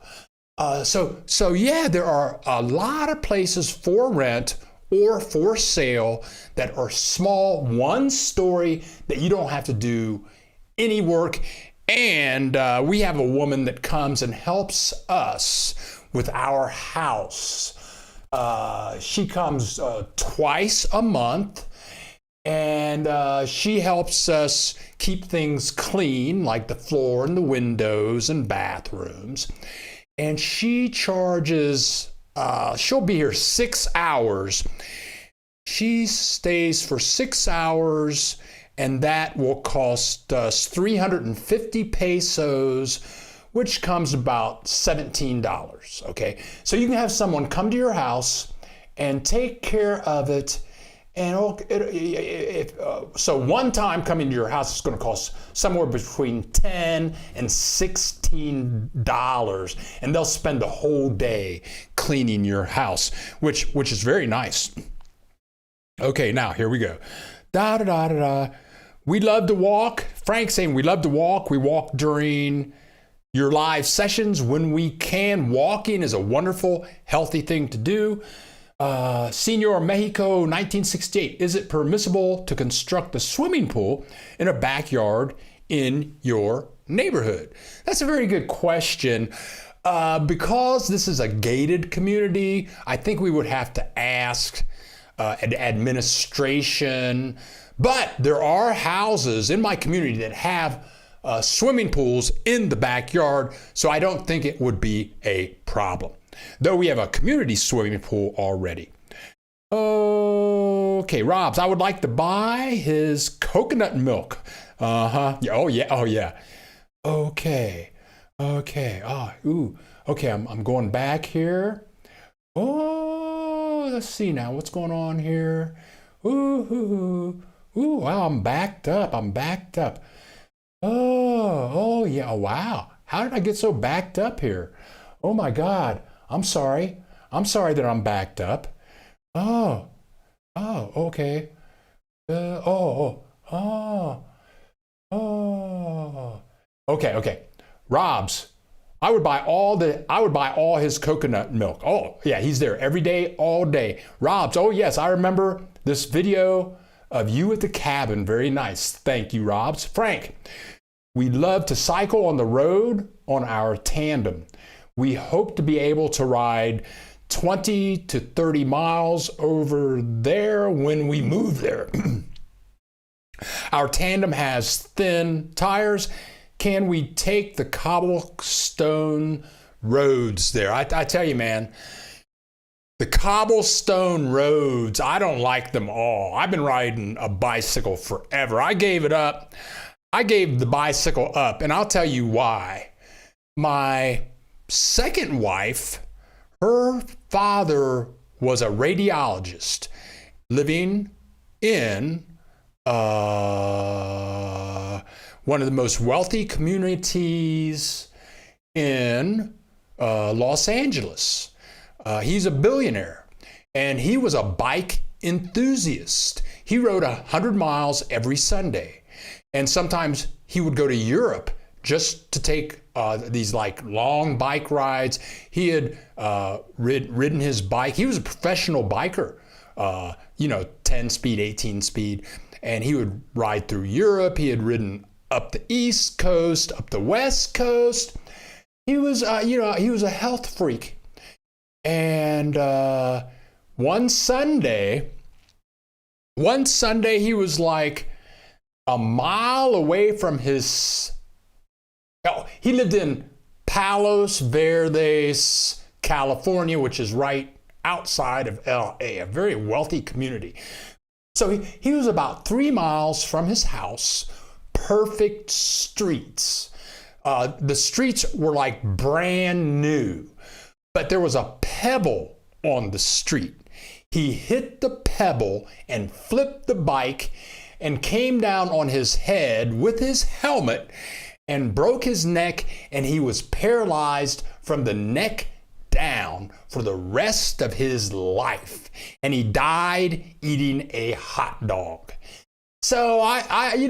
So yeah, there are a lot of places for rent or for sale that are small, 1 story that you don't have to do any work. And we have a woman that comes and helps us with our house. She comes twice a month, and she helps us keep things clean, like the floor and the windows and bathrooms. And she charges, she'll be here 6 hours. She stays for 6 hours, and that will cost us 350 pesos, which comes about $17, okay? So you can have someone come to your house and take care of it. And so one time coming to your house is going to cost somewhere between $10 and $16, and they'll spend the whole day cleaning your house, which is very nice. Okay, now here we go. We love to walk. Frank's saying we love to walk. We walk during your live sessions when we can. Walking is a wonderful, healthy thing to do. Senor Mexico, 1968. Is it permissible to construct a swimming pool in a backyard in your neighborhood? That's a very good question. Because this is a gated community, I think we would have to ask administration. But there are houses in my community that have swimming pools in the backyard, so I don't think it would be a problem. Though we have a community swimming pool already. Okay, Robs, I would like to buy his coconut milk. Uh-huh. Oh, yeah. Oh, yeah. Okay. Okay. Okay, I'm going back here. Oh, let's see now. What's going on here? Wow, I'm backed up. Oh, yeah. Oh, wow. How did I get so backed up here? Oh, my God. I'm sorry. I'm sorry that I'm backed up. Oh, okay. Okay. Rob's. I would buy all his coconut milk. Oh, yeah, he's there every day, all day. Rob's. Oh, yes, I remember this video of you at the cabin. Very nice. Thank you, Rob's. Frank. We love to cycle on the road on our tandem. We hope to be able to ride 20 to 30 miles over there when we move there. Our tandem has thin tires. Can we take the cobblestone roads there? I tell you, man, the cobblestone roads, I don't like them all. I've been riding a bicycle forever. I gave it up. I gave the bicycle up, and I'll tell you why. My second wife, her father was a radiologist living in one of the most wealthy communities in Los Angeles. He's a billionaire, and he was a bike enthusiast. He rode 100 miles every Sunday, and sometimes he would go to Europe just to take these like long bike rides. He had ridden his bike. He was a professional biker, 10 speed, 18 speed, and he would ride through Europe. He had ridden up the East Coast, up the West Coast. He was, he was a health freak. And one Sunday, he was like a mile away from his. He lived in Palos Verdes, California, which is right outside of LA, a very wealthy community. So he was about 3 miles from his house, perfect streets. The streets were like brand new, but there was a pebble on the street. He hit the pebble and flipped the bike and came down on his head with his helmet and broke his neck, and he was paralyzed from the neck down for the rest of his life. And he died eating a hot dog. So you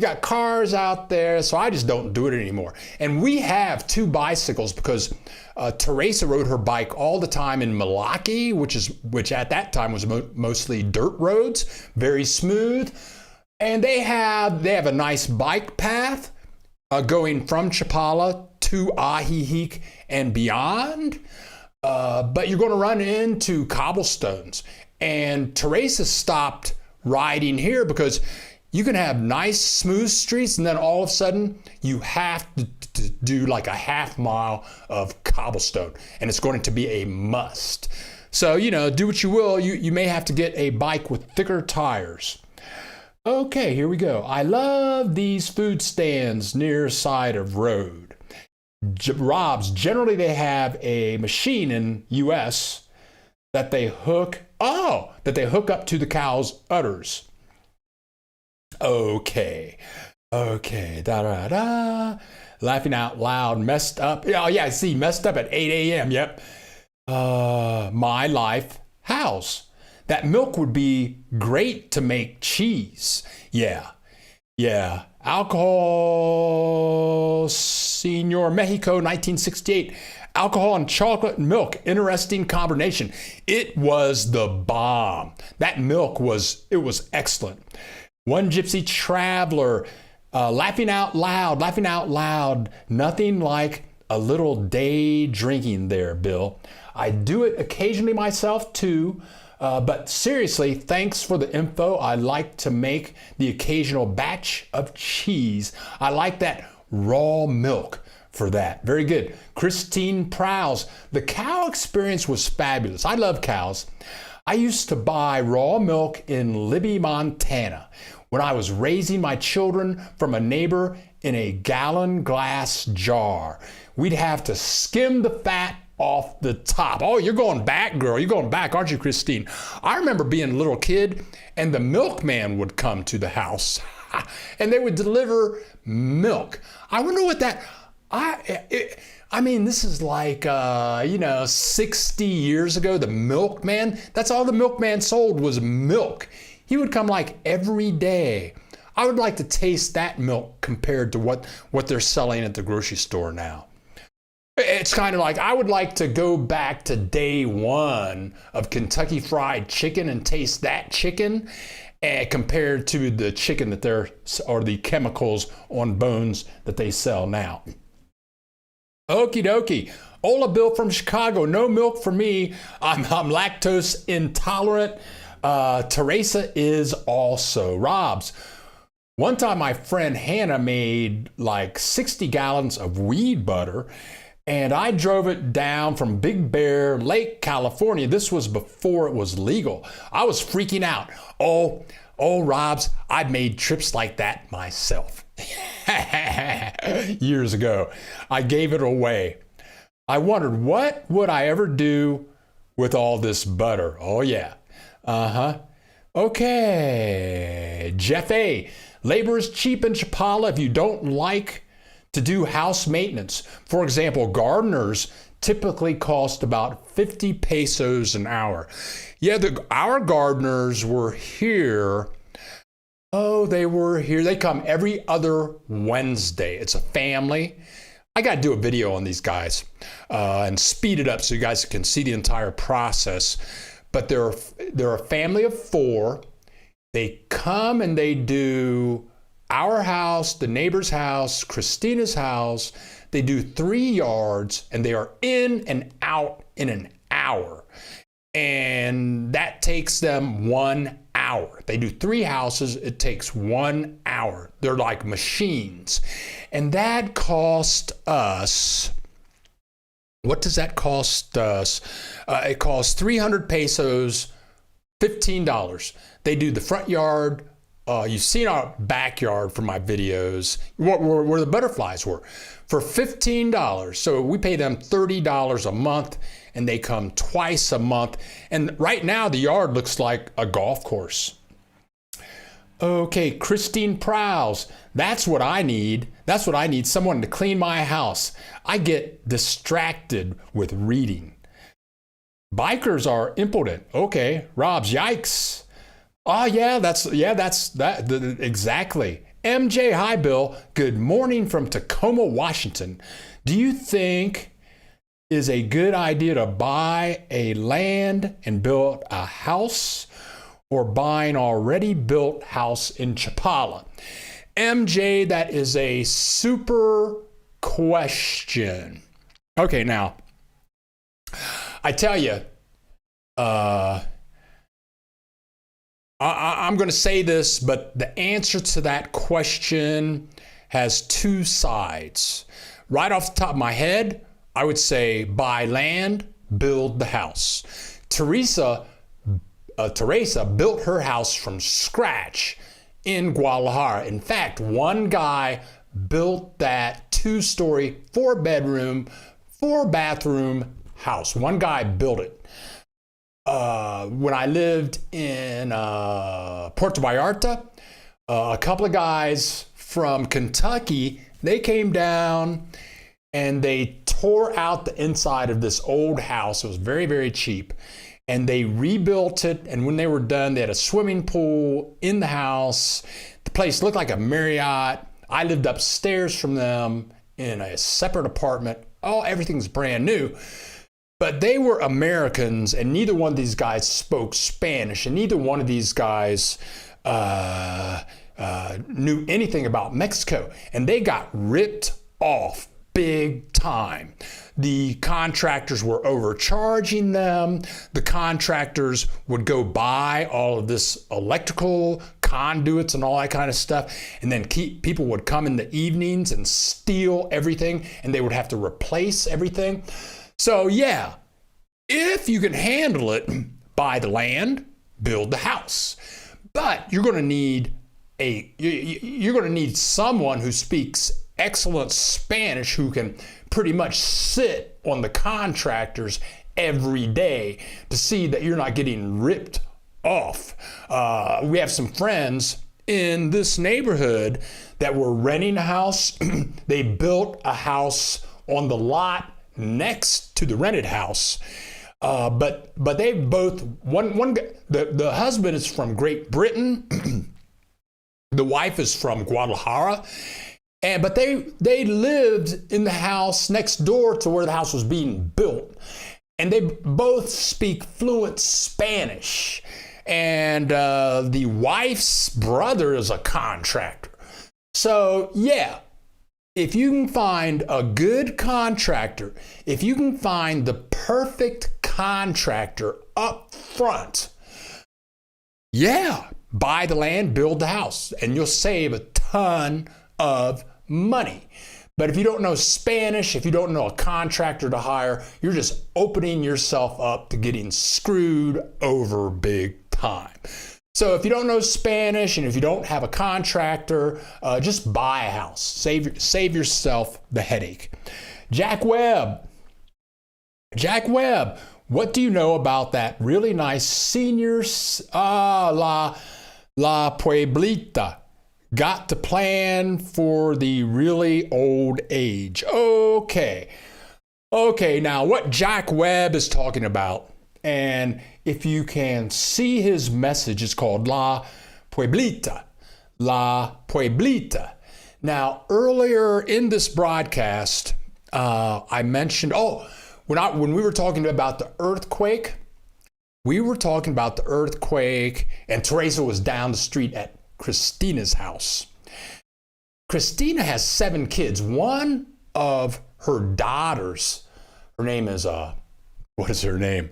got cars out there, so I just don't do it anymore. And we have 2 bicycles because Teresa rode her bike all the time in Milwaukee, which at that time was mostly dirt roads, very smooth. And they have a nice bike path going from Chapala to Ajijic and beyond. But you're going to run into cobblestones. And Teresa stopped riding here because you can have nice smooth streets, and then all of a sudden you have to do like a half mile of cobblestone, and it's going to be a must. So, do what you will. You may have to get a bike with thicker tires. Okay, here we go. I love these food stands near side of road. Rob's, generally they have a machine in U.S. that they hook up to the cow's udders. Okay, laughing out loud, messed up. Oh yeah, I see, messed up at 8 a.m. Yep. My life house. That milk would be great to make cheese. Yeah. Alcohol, Senor Mexico, 1968. Alcohol and chocolate milk, interesting combination. It was the bomb. That milk was excellent. One gypsy traveler, laughing out loud. Nothing like a little day drinking there, Bill. I do it occasionally myself too. But seriously, thanks for the info. I like to make the occasional batch of cheese. I like that raw milk for that. Very good. Christine Prowse, the cow experience was fabulous. I love cows. I used to buy raw milk in Libby, Montana when I was raising my children from a neighbor in a gallon glass jar. We'd have to skim the fat off the top. Oh, you're going back, girl. You're going back, aren't you, Christine? I remember being a little kid and the milkman would come to the house and they would deliver milk. I wonder what that, I mean, this is like, 60 years ago, the milkman, that's all the milkman sold was milk. He would come like every day. I would like to taste that milk compared to what they're selling at the grocery store now. It's kind of like I would like to go back to day one of Kentucky Fried Chicken and taste that chicken compared to the chicken or the chemicals on bones that they sell now. Okie dokie. Ola Bill from Chicago. No milk for me. I'm lactose intolerant. Teresa is also. Rob's. One time my friend Hannah made like 60 gallons of weed butter and I drove it down from Big Bear, Lake, California. This was before it was legal. I was freaking out. Oh, Rob's, I'd made trips like that myself. Years ago. I gave it away. I wondered, what would I ever do with all this butter? Oh, yeah. Okay. Jeff A. Labor is cheap in Chapala if you don't like to do house maintenance. For example, gardeners typically cost about 50 pesos an hour. Yeah, our gardeners were here. Oh, they were here. They come every other Wednesday. It's a family. I got to do a video on these guys and speed it up so you guys can see the entire process. But they're a family of 4. They come and they do our house, the neighbor's house, Christina's house. They do 3 yards and they are in and out in an hour. And that takes them 1 hour. They do 3 houses. It takes 1 hour. They're like machines. And that cost us, what does that cost us? It costs 300 pesos, $15. They do the front yard. You've seen our backyard from my videos, where the butterflies were, for $15. So we pay them $30 a month, and they come twice a month. And right now, the yard looks like a golf course. Okay, Christine Prowse, that's what I need. That's what I need, someone to clean my house. I get distracted with reading. Bikers are impotent. Okay, Rob's, yikes. Oh, yeah, that's exactly. MJ, hi, Bill. Good morning from Tacoma, Washington. Do you think is a good idea to buy a land and build a house or buy an already built house in Chapala? MJ, that is a super question. Okay, now, I tell you, I'm going to say this, but the answer to that question has 2 sides. Right off the top of my head, I would say buy land, build the house. Teresa built her house from scratch in Guadalajara. In fact, one guy built that 2-story, 4-bedroom, 4-bathroom house. One guy built it. When I lived in Puerto Vallarta, a couple of guys from Kentucky, they came down and they tore out the inside of this old house. It was very, very cheap. And they rebuilt it. And when they were done, they had a swimming pool in the house. The place looked like a Marriott. I lived upstairs from them in a separate apartment. Oh, everything's brand new. But they were Americans, and neither one of these guys spoke Spanish, and neither one of these guys knew anything about Mexico. And they got ripped off big time. The contractors were overcharging them. The contractors would go buy all of this electrical conduits and all that kind of stuff. And then people would come in the evenings and steal everything, and they would have to replace everything. So yeah, if you can handle it, buy the land, build the house. But you're going to need someone who speaks excellent Spanish, who can pretty much sit on the contractors every day to see that you're not getting ripped off. We have some friends in this neighborhood that were renting a house. They built a house on the lot next to the rented house. But they both, the husband is from Great Britain. The wife is from Guadalajara. But they lived in the house next door to where the house was being built. And they both speak fluent Spanish. And the wife's brother is a contractor. So yeah, if you can find a good contractor, if you can find the perfect contractor up front, yeah, buy the land, build the house, and you'll save a ton of money. But if you don't know Spanish, if you don't know a contractor to hire, you're just opening yourself up to getting screwed over big time. So if you don't know Spanish and if you don't have a contractor, just buy a house. Save yourself the headache. Jack Webb, what do you know about that really nice senior La Pueblita? Got to plan for the really old age. Okay, now what Jack Webb is talking about, and if you can see his message, it's called La Pueblita. Now, earlier in this broadcast, I mentioned, when we were talking about the earthquake, and Teresa was down the street at Christina's house. Christina has 7 kids. One of her daughters, her name is, what is her name?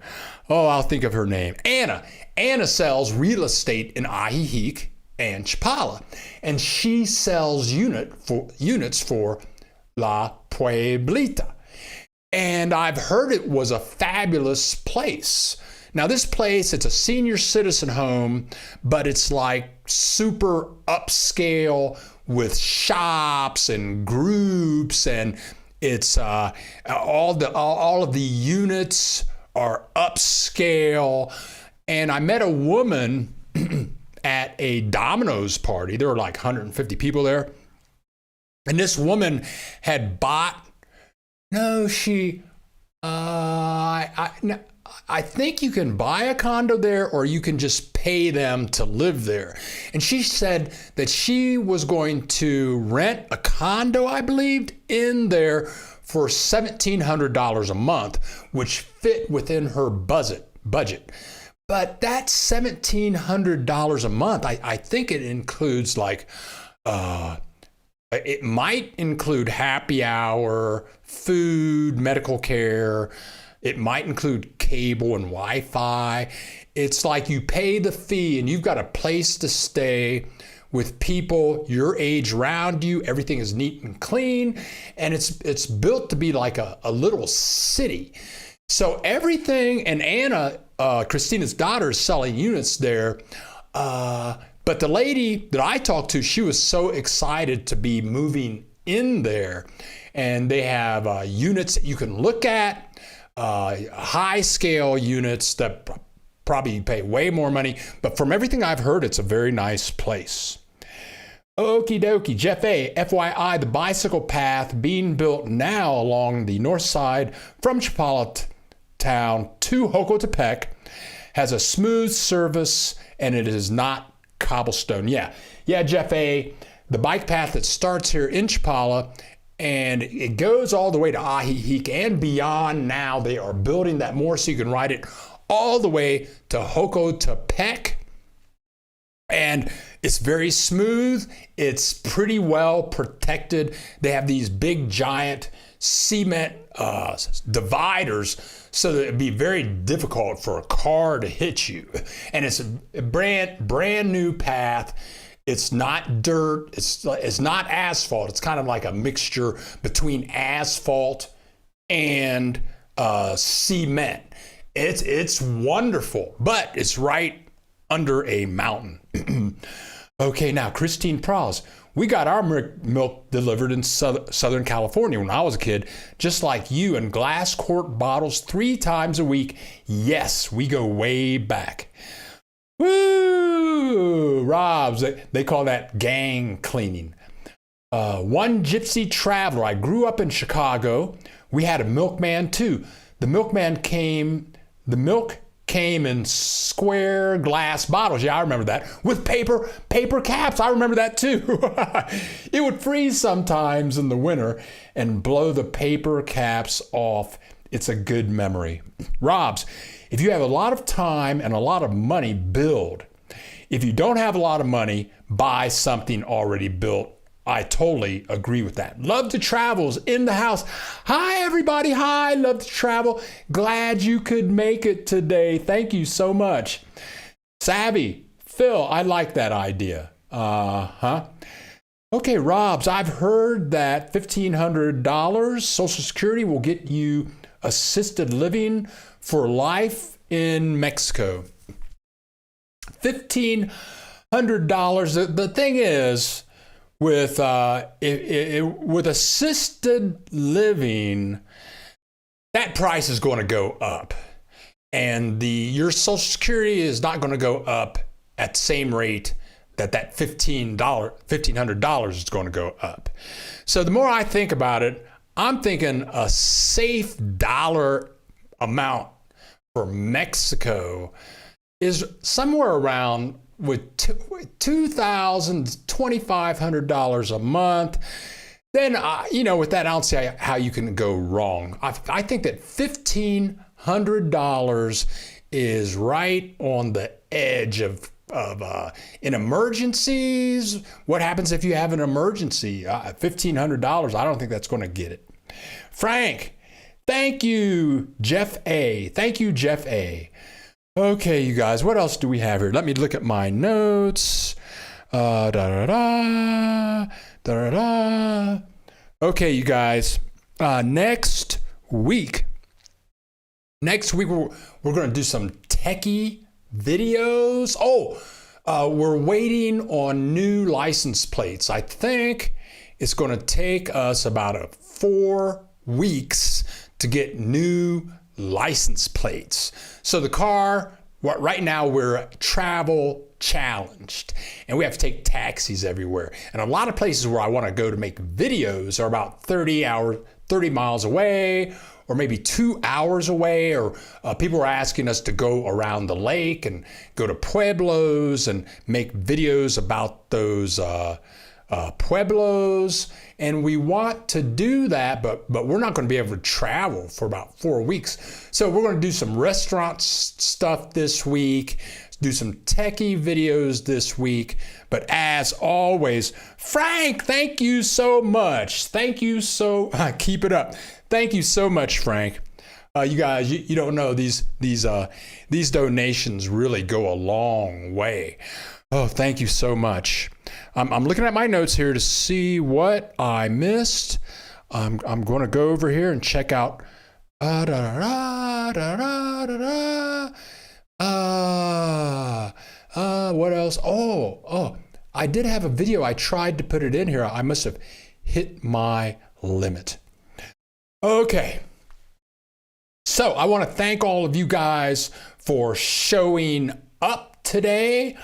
Oh, I'll think of her name. Anna. Anna sells real estate in Ajijic and Chapala, and she sells units for La Pueblita. And I've heard it was a fabulous place. Now this place, it's a senior citizen home, but it's like super upscale with shops and groups, and it's all of the units are upscale. And I met a woman at a Domino's party. There were like 150 people there. And this woman had bought, I think you can buy a condo there or you can just pay them to live there. And she said that she was going to rent a condo, I believed, in there for $1,700 a month, which fit within her budget. But that $1,700 a month, I think it includes it might include happy hour, food, medical care. It might include cable and Wi-Fi. It's like you pay the fee and you've got a place to stay with people your age around you. Everything is neat and clean, and it's built to be like a little city. So everything, and Anna, Christina's daughter, is selling units there. But the lady that I talked to, she was so excited to be moving in there. And they have units that you can look at, high scale units that probably you pay way more money. But from everything I've heard, it's a very nice place. Okie dokie, Jeff A. FYI, the bicycle path being built now along the north side from Chapala town to Jocotepec has a smooth surface and it is not cobblestone. Yeah, Jeff A. The bike path that starts here in Chapala and it goes all the way to Ajijic and beyond. Now they are building that more so you can ride it all the way to Jocotepec. And It's very smooth. It's pretty well protected. They have these big giant cement dividers so that it'd be very difficult for a car to hit you. And it's a brand new path. It's not dirt. It's not asphalt. It's kind of like a mixture between asphalt and cement. It's wonderful, but it's right under a mountain. Okay, now Christine Prowse. We got our milk delivered in Southern California when I was a kid, just like you, in glass quart bottles 3 times a week. Yes, we go way back. Woo! Robs, they call that gang cleaning. One gypsy traveler. I grew up in Chicago. We had a milkman too. The milk came in square glass bottles. Yeah, I remember that. With paper caps. I remember that too. It would freeze sometimes in the winter and blow the paper caps off. It's a good memory. Robs, if you have a lot of time and a lot of money, build. If you don't have a lot of money, buy something already built. I totally agree with that. Love to Travel's in the house. Hi, everybody. Hi, Love to Travel. Glad you could make it today. Thank you so much. Savvy, Phil, I like that idea. Okay, Robs, I've heard that $1,500 Social Security will get you assisted living for life in Mexico. $1,500. The thing is, with assisted living, that price is going to go up, and your Social Security is not going to go up at the same rate that $1,500 is going to go up. So the more I think about it, I'm thinking a safe dollar amount for Mexico is somewhere around with $2,000, $2,500 a month. Then, with that, I don't see how you can go wrong. I think that $1,500 is right on the edge of in emergencies. What happens if you have an emergency? $1,500, I don't think that's going to get it. Frank, thank you, Jeff A. Thank you, Jeff A. Okay, you guys, what else do we have here? Let me look at my notes. Okay, you guys, next week we're going to do some techie videos. We're waiting on new license plates. I think it's going to take us about 4 weeks to get new license plates. So the car, right now we're travel challenged and we have to take taxis everywhere. And a lot of places where I want to go to make videos are about 30 miles away, or maybe 2 hours away, or people are asking us to go around the lake and go to pueblos and make videos about those pueblos. And we want to do that, but we're not going to be able to travel for about 4 weeks. So we're going to do some restaurant stuff this week, do some techie videos this week. But as always, Frank, thank you so much. Keep it up. Thank you so much, Frank. You guys, you don't know, these donations really go a long way. Oh, thank you so much. I'm looking at my notes here to see what I missed. I'm going to go over here and check out. What else? Oh, I did have a video. I tried to put it in here. I must have hit my limit. Okay. So I want to thank all of you guys for showing up today.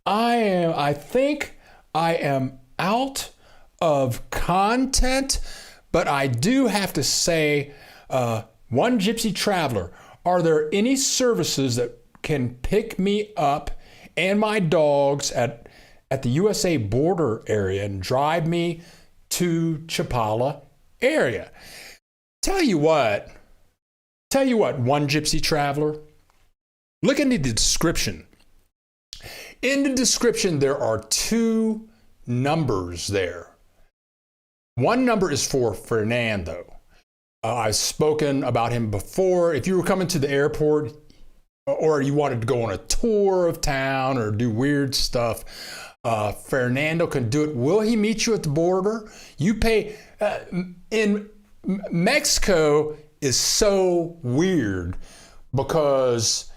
I think I am out of content, but I do have to say, One Gypsy Traveler, are there any services that can pick me up and my dogs at the USA border area and drive me to Chapala area? Tell you what, One Gypsy Traveler, look into the description. In the description, there are 2 numbers there. One number is for Fernando. I've spoken about him before. If you were coming to the airport or you wanted to go on a tour of town or do weird stuff, Fernando can do it. Will he meet you at the border? You pay. In Mexico is so weird because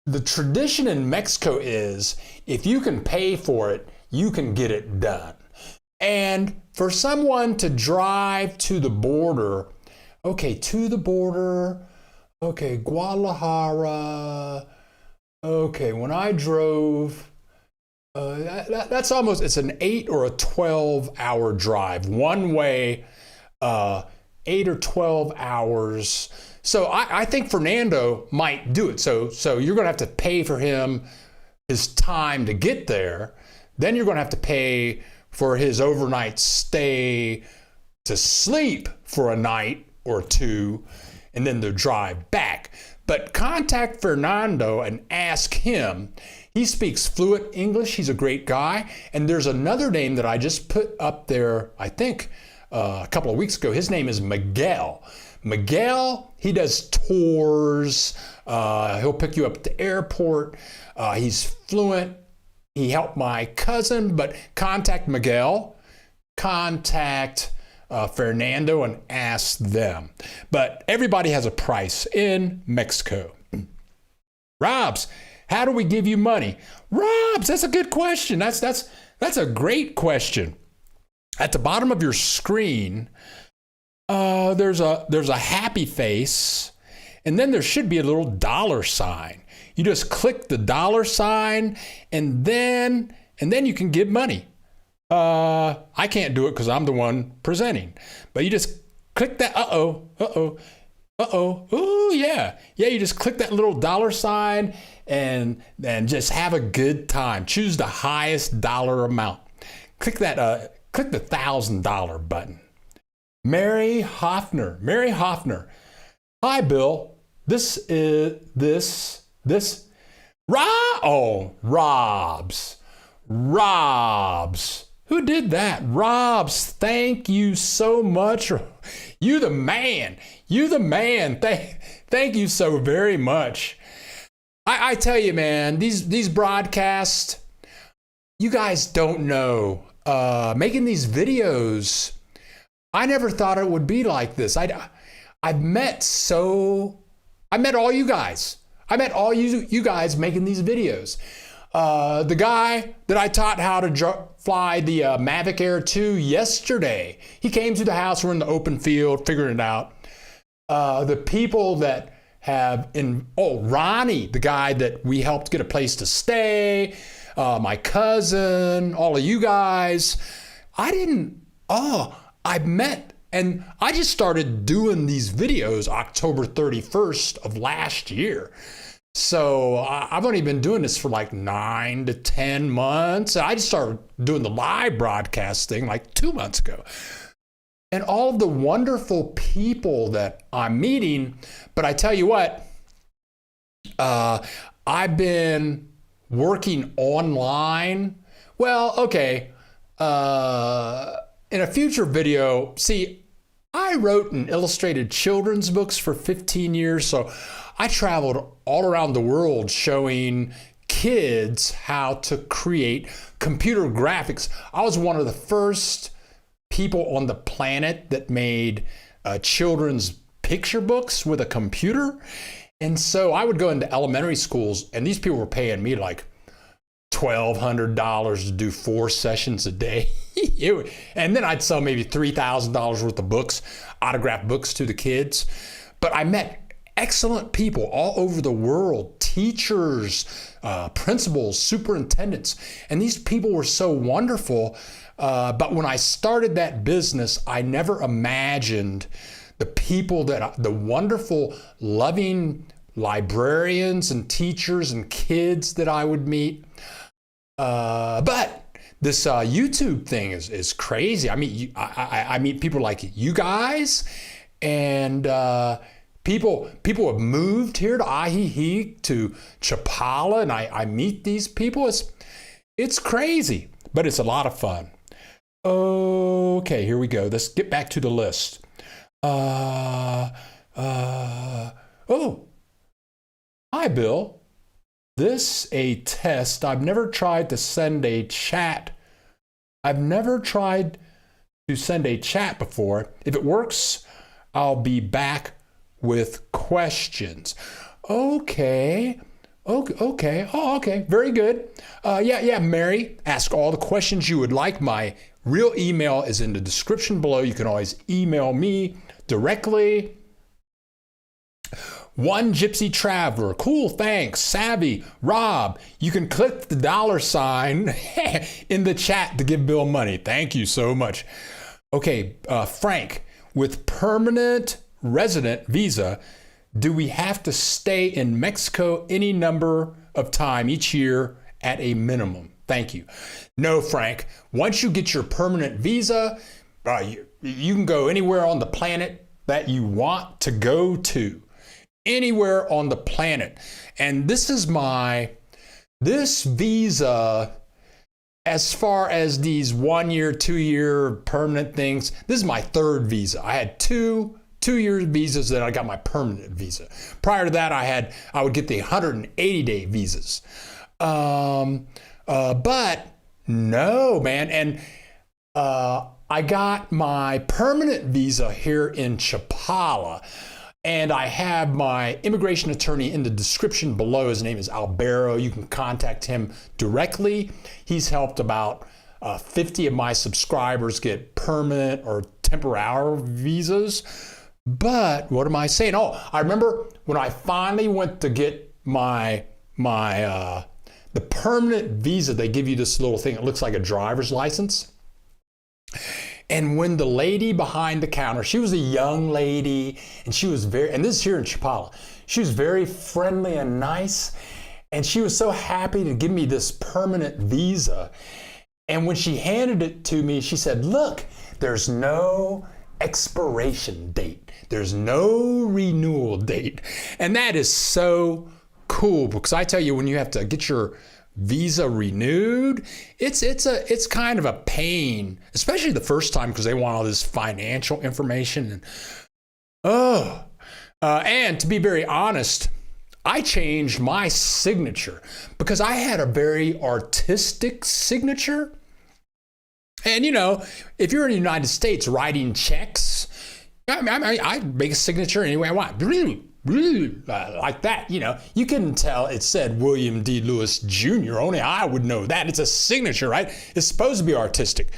the tradition in Mexico is if you can pay for it, you can get it done. And for someone to drive to the border, Guadalajara, when I drove, that's almost, it's an 8 or a 12-hour drive. One way, 8 or 12 hours. So I think Fernando might do it. So you're going to have to pay for him his time to get there. Then you're going to have to pay for his overnight stay to sleep for a night or 2, and then the drive back. But contact Fernando and ask him. He speaks fluent English. He's a great guy. And there's another name that I just put up there, I think, a couple of weeks ago. His name is Miguel. Miguel, he does tours. He'll pick you up at the airport. He's fluent. He helped my cousin, but contact Miguel, contact Fernando and ask them. But everybody has a price in Mexico. Robs, how do we give you money? Robs, that's a good question. That's a great question. At the bottom of your screen, there's a happy face, and then there should be a little $sign. You just click the $sign, and then you can give money. I can't do it because I'm the one presenting, but you just click that. Ooh, yeah. You just click that little $sign and just have a good time. Choose the highest dollar amount. Click that. Click the $1,000 button. Mary Hoffner. Hi, Bill. Robs. Who did that? Robs, thank you so much. You the man. Thank you so very much. I tell you, man, these broadcasts, you guys don't know. Making these videos, I never thought it would be like this. I met all you guys. I met all you guys making these videos. The guy that I taught how to fly the Mavic Air 2 yesterday, he came to the house. We're in the open field, figuring it out. The people that have Ronnie, the guy that we helped get a place to stay, my cousin, all of you guys. I met, and I just started doing these videos October 31st of last year. So I've only been doing this for like 9 to 10 months. I just started doing the live broadcast thing like 2 months ago. And all of the wonderful people that I'm meeting, but I tell you what, I've been working online. Well, okay. In a future video, see, I wrote and illustrated children's books for 15 years, so I traveled all around the world showing kids how to create computer graphics. I was one of the first people on the planet that made children's picture books with a computer. And so I would go into elementary schools, and these people were paying me like $1,200 to do 4 sessions a day. And then I'd sell maybe $3,000 worth of books, autographed books to the kids. But I met excellent people all over the world, teachers, principals, superintendents, and these people were so wonderful. But when I started that business, I never imagined the wonderful, loving librarians and teachers and kids that I would meet. But this YouTube thing is crazy. I mean, I meet people like you guys, and People have moved here to Ajijic, to Chapala, and I meet these people. It's crazy, but it's a lot of fun. Okay, here we go. Let's get back to the list. Oh, hi, Bill. This a test. I've never tried to send a chat. I've never tried to send a chat before. If it works, I'll be back with questions. Okay. Oh, okay. Very good. Yeah, Mary, ask all the questions you would like. My real email is in the description below. You can always email me directly. One Gypsy Traveler. Cool, thanks. Savvy. Rob, you can click the $sign in the chat to give Bill money. Thank you so much. Okay, Frank, with permanent resident visa, do we have to stay in Mexico any number of time each year at a minimum? Thank you. No, Frank. Once you get your permanent visa, you can go anywhere on the planet that you want to go to. Anywhere on the planet. And this visa, as far as these 1 year, 2 year permanent things, this is my third visa. I had two year visas, then I got my permanent visa. Prior to that, I would get the 180-day visas. But no, man. And I got my permanent visa here in Chapala. And I have my immigration attorney in the description below. His name is Albero. You can contact him directly. He's helped about 50 of my subscribers get permanent or temporary visas. But what am I saying? Oh, I remember when I finally went to get the permanent visa, they give you this little thing. It looks like a driver's license. And when the lady behind the counter, she was a young lady, and she was and this is here in Chapala, she was very friendly and nice, and she was so happy to give me this permanent visa. And when she handed it to me, she said, look, there's no expiration date. There's no renewal date. And that is so cool, because I tell you, when you have to get your visa renewed, it's kind of a pain, especially the first time, because they want all this financial information. And to be very honest, I changed my signature because I had a very artistic signature. And if you're in the United States writing checks, I make a signature any way I want. Like that, you couldn't tell it said William D. Lewis Jr. Only I would know that. It's a signature, right? It's supposed to be artistic.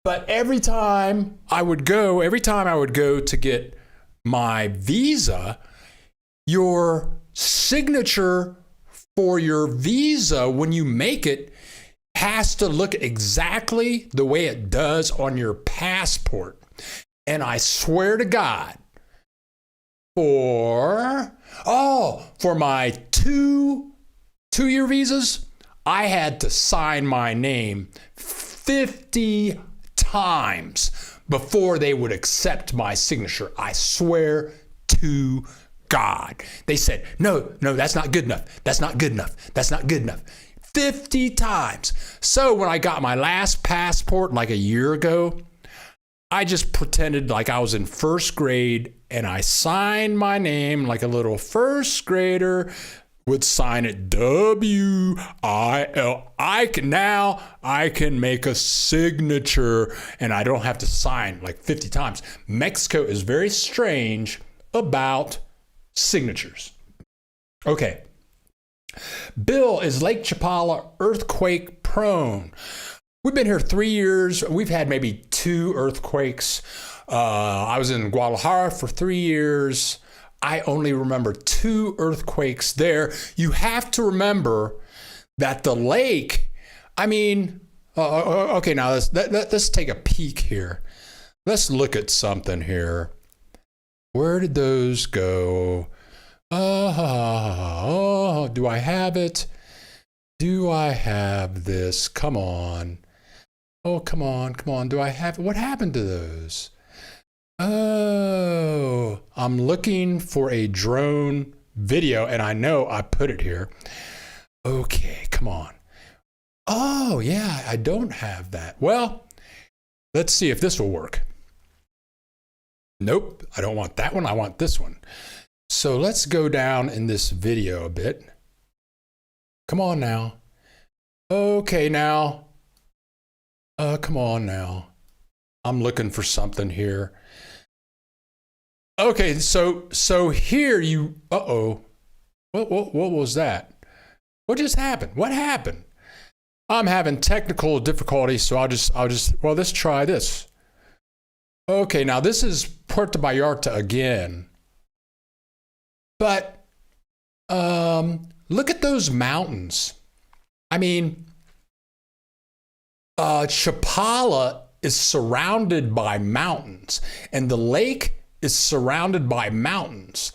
But every time I would go to get my visa, your signature for your visa, when you make it, has to look exactly the way it does on your passport. And I swear to God, for my two-year visas, I had to sign my name 50 times before they would accept my signature. I swear to God. They said, no, that's not good enough. That's not good enough. That's not good enough. 50 times. So when I got my last passport like a year ago, I just pretended like I was in first grade and I signed my name like a little first grader would sign it, W-I-L. I can make a signature and I don't have to sign like 50 times. Mexico is very strange about signatures. Okay. Bill, is Lake Chapala earthquake prone? We've been here 3 years. We've had maybe 2 earthquakes. I was in Guadalajara for 3 years. I only remember 2 earthquakes there. You have to remember that the lake, okay, now let's take a peek here. Let's look at something here. Where did those go? Do I have it? Do I have this? Come on. Oh, come on. Do I have it? What happened to those? Oh, I'm looking for a drone video, and I know I put it here. Okay, come on. Oh, yeah, I don't have that. Well, let's see if this will work. Nope, I don't want that one. I want this one. So let's go down in this video a bit. Come on now. Okay, now. Come on now. I'm looking for something here. Okay, so here you, uh-oh. What was that? What just happened? What happened? I'm having technical difficulties, so well, let's try this. Okay, now this is Puerto Vallarta again. But look at those mountains. I mean, Chapala is surrounded by mountains, and the lake is surrounded by mountains.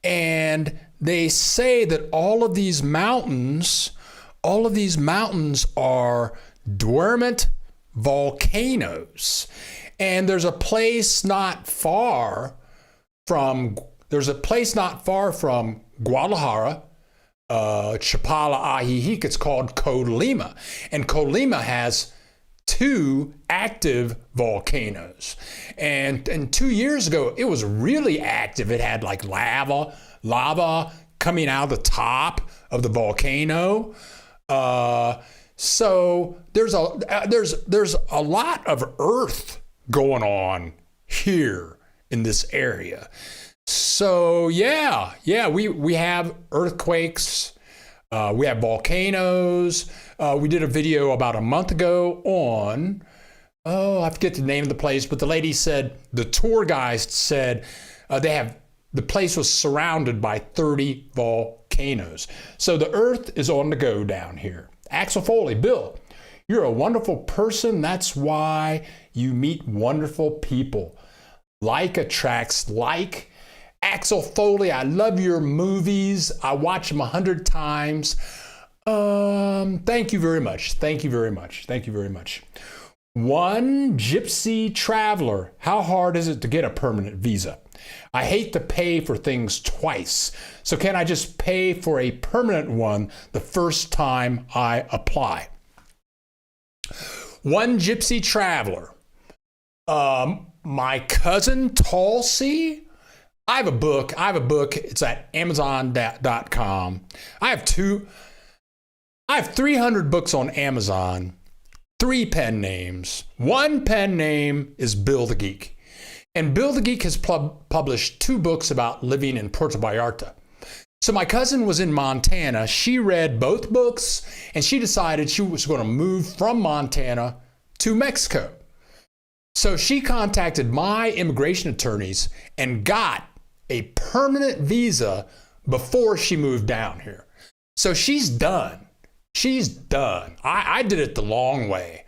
And they say that all of these mountains are dormant volcanoes. And there's a place not far from Guadalajara, Chapala Mexico. It's called Colima. And Colima has 2 active volcanoes. And 2 years ago, it was really active. It had like lava coming out of the top of the volcano. So there's a lot of earth going on here in this area. So yeah, we have earthquakes. We have volcanoes. We did a video about a month ago on, I forget the name of the place, but the lady said, the tour guide said the place was surrounded by 30 volcanoes. So the earth is on the go down here. Axel Foley, Bill, you're a wonderful person. That's why you meet wonderful people. Like attracts like. Axel Foley, I love your movies. I watch them 100 times. Thank you very much. Thank you very much. Thank you very much. One gypsy traveler. How hard is it to get a permanent visa? I hate to pay for things twice. So can I just pay for a permanent one the first time I apply? One gypsy traveler. My cousin Tulsi. I have a book. It's at Amazon.com. I have 300 books on Amazon, 3 pen names. One pen name is Bill the Geek. And Bill the Geek has published 2 books about living in Puerto Vallarta. So my cousin was in Montana. She read both books, and she decided she was going to move from Montana to Mexico. So she contacted my immigration attorneys and got a permanent visa before she moved down here. So she's done. She's done. I did it the long way.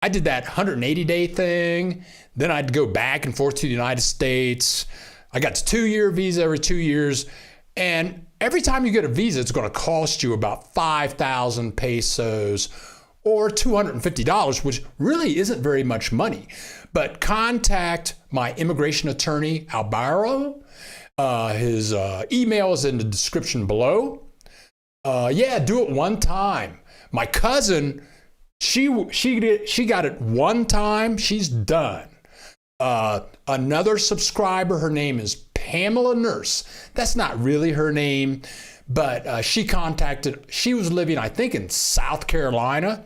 I did that 180-day thing. Then I'd go back and forth to the United States. I got the 2-year visa every 2 years. And every time you get a visa, it's going to cost you about 5,000 pesos or $250, which really isn't very much money. But contact my immigration attorney, Albaro. His email is in the description below. Do it one time. My cousin, she got it one time. She's done. Another subscriber, her name is Pamela Nurse. That's not really her name, but she was living, I think, in South Carolina,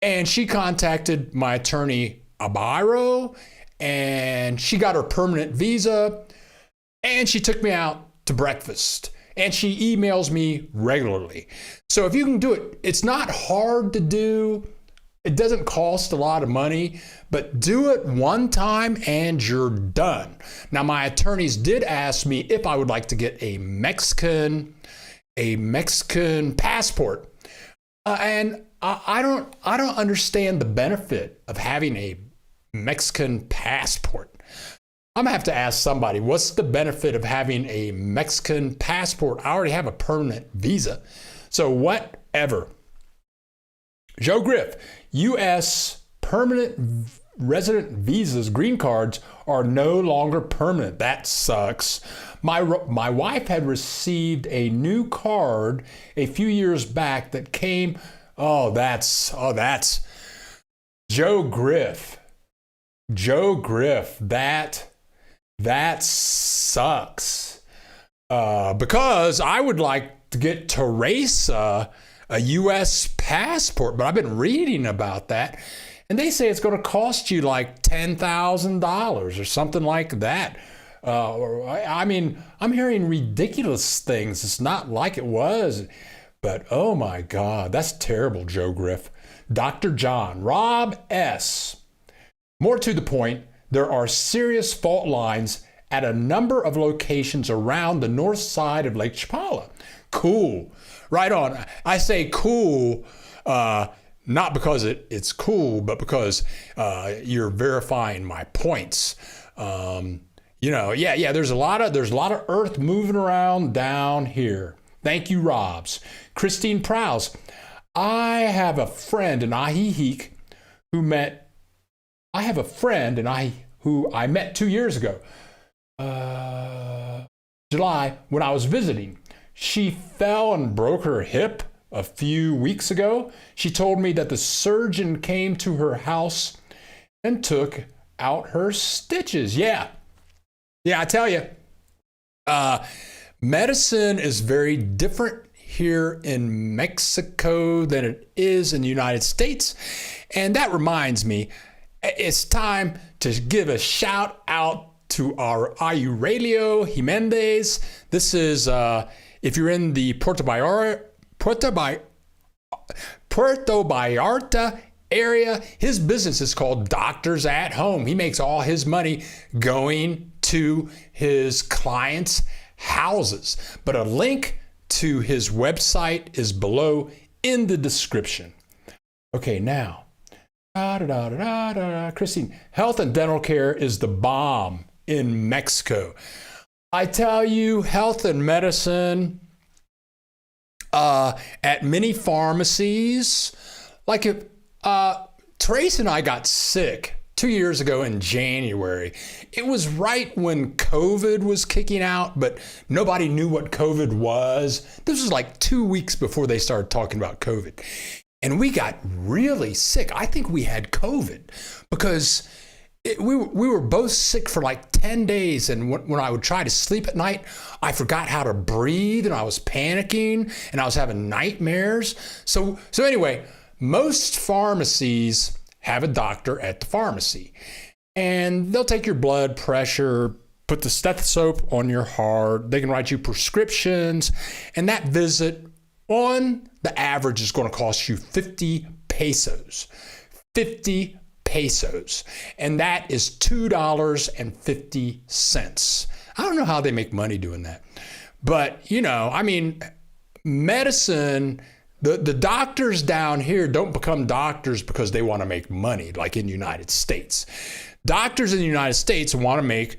and she contacted my attorney, Albaro, and she got her permanent visa, and she took me out to breakfast. And she emails me regularly. So if you can do it, it's not hard to do. It doesn't cost a lot of money, but do it one time and you're done. Now, my attorneys did ask me if I would like to get a Mexican passport. And I don't understand the benefit of having a Mexican passport. I'm gonna have to ask somebody, what's the benefit of having a Mexican passport? I already have a permanent visa. So whatever. Joe Griff, U.S. permanent resident visas, green cards, are no longer permanent. That sucks. My wife had received a new card a few years back that came. That's Joe Griff. Joe Griff. That sucks. Because I would like to get Teresa a U.S. passport, but I've been reading about that, and they say it's going to cost you like $10,000 or something like that. I mean, I'm hearing ridiculous things. It's not like it was, but oh my God, that's terrible, Joe Griff. Dr. John, Rob S. More to the point, there are serious fault lines at a number of locations around the north side of Lake Chapala. Cool. Right on. I say cool, not because it's cool, but because you're verifying my points. There's a lot of earth moving around down here. Thank you, Robs. Christine Prowse. I have a friend in Ahihique who I met 2 years ago, July, when I was visiting. She fell and broke her hip a few weeks ago. She told me that the surgeon came to her house and took out her stitches. Yeah, I tell you, medicine is very different here in Mexico than it is in the United States. And that reminds me, it's time to give a shout out to our Aurelio Jimenez. This is, if you're in the Puerto Vallarta area, his business is called Doctors at Home. He makes all his money going to his clients' houses. But a link to his website is below in the description. Okay, now, Christine, health and dental care is the bomb in Mexico. I tell you, health and medicine at many pharmacies, like if Trace and I got sick 2 years ago in January. It was right when COVID was kicking out, but nobody knew what COVID was. This was like 2 weeks before they started talking about COVID. And we got really sick. I think we had COVID because we were both sick for like 10 days. And when I would try to sleep at night, I forgot how to breathe and I was panicking and I was having nightmares. So anyway, most pharmacies have a doctor at the pharmacy and they'll take your blood pressure, put the stethoscope on your heart. They can write you prescriptions, and that visit on the average is going to cost you 50 pesos. 50 pesos. And that is $2.50. I don't know how they make money doing that. But, medicine, the doctors down here don't become doctors because they want to make money like in the United States. Doctors in the United States want to make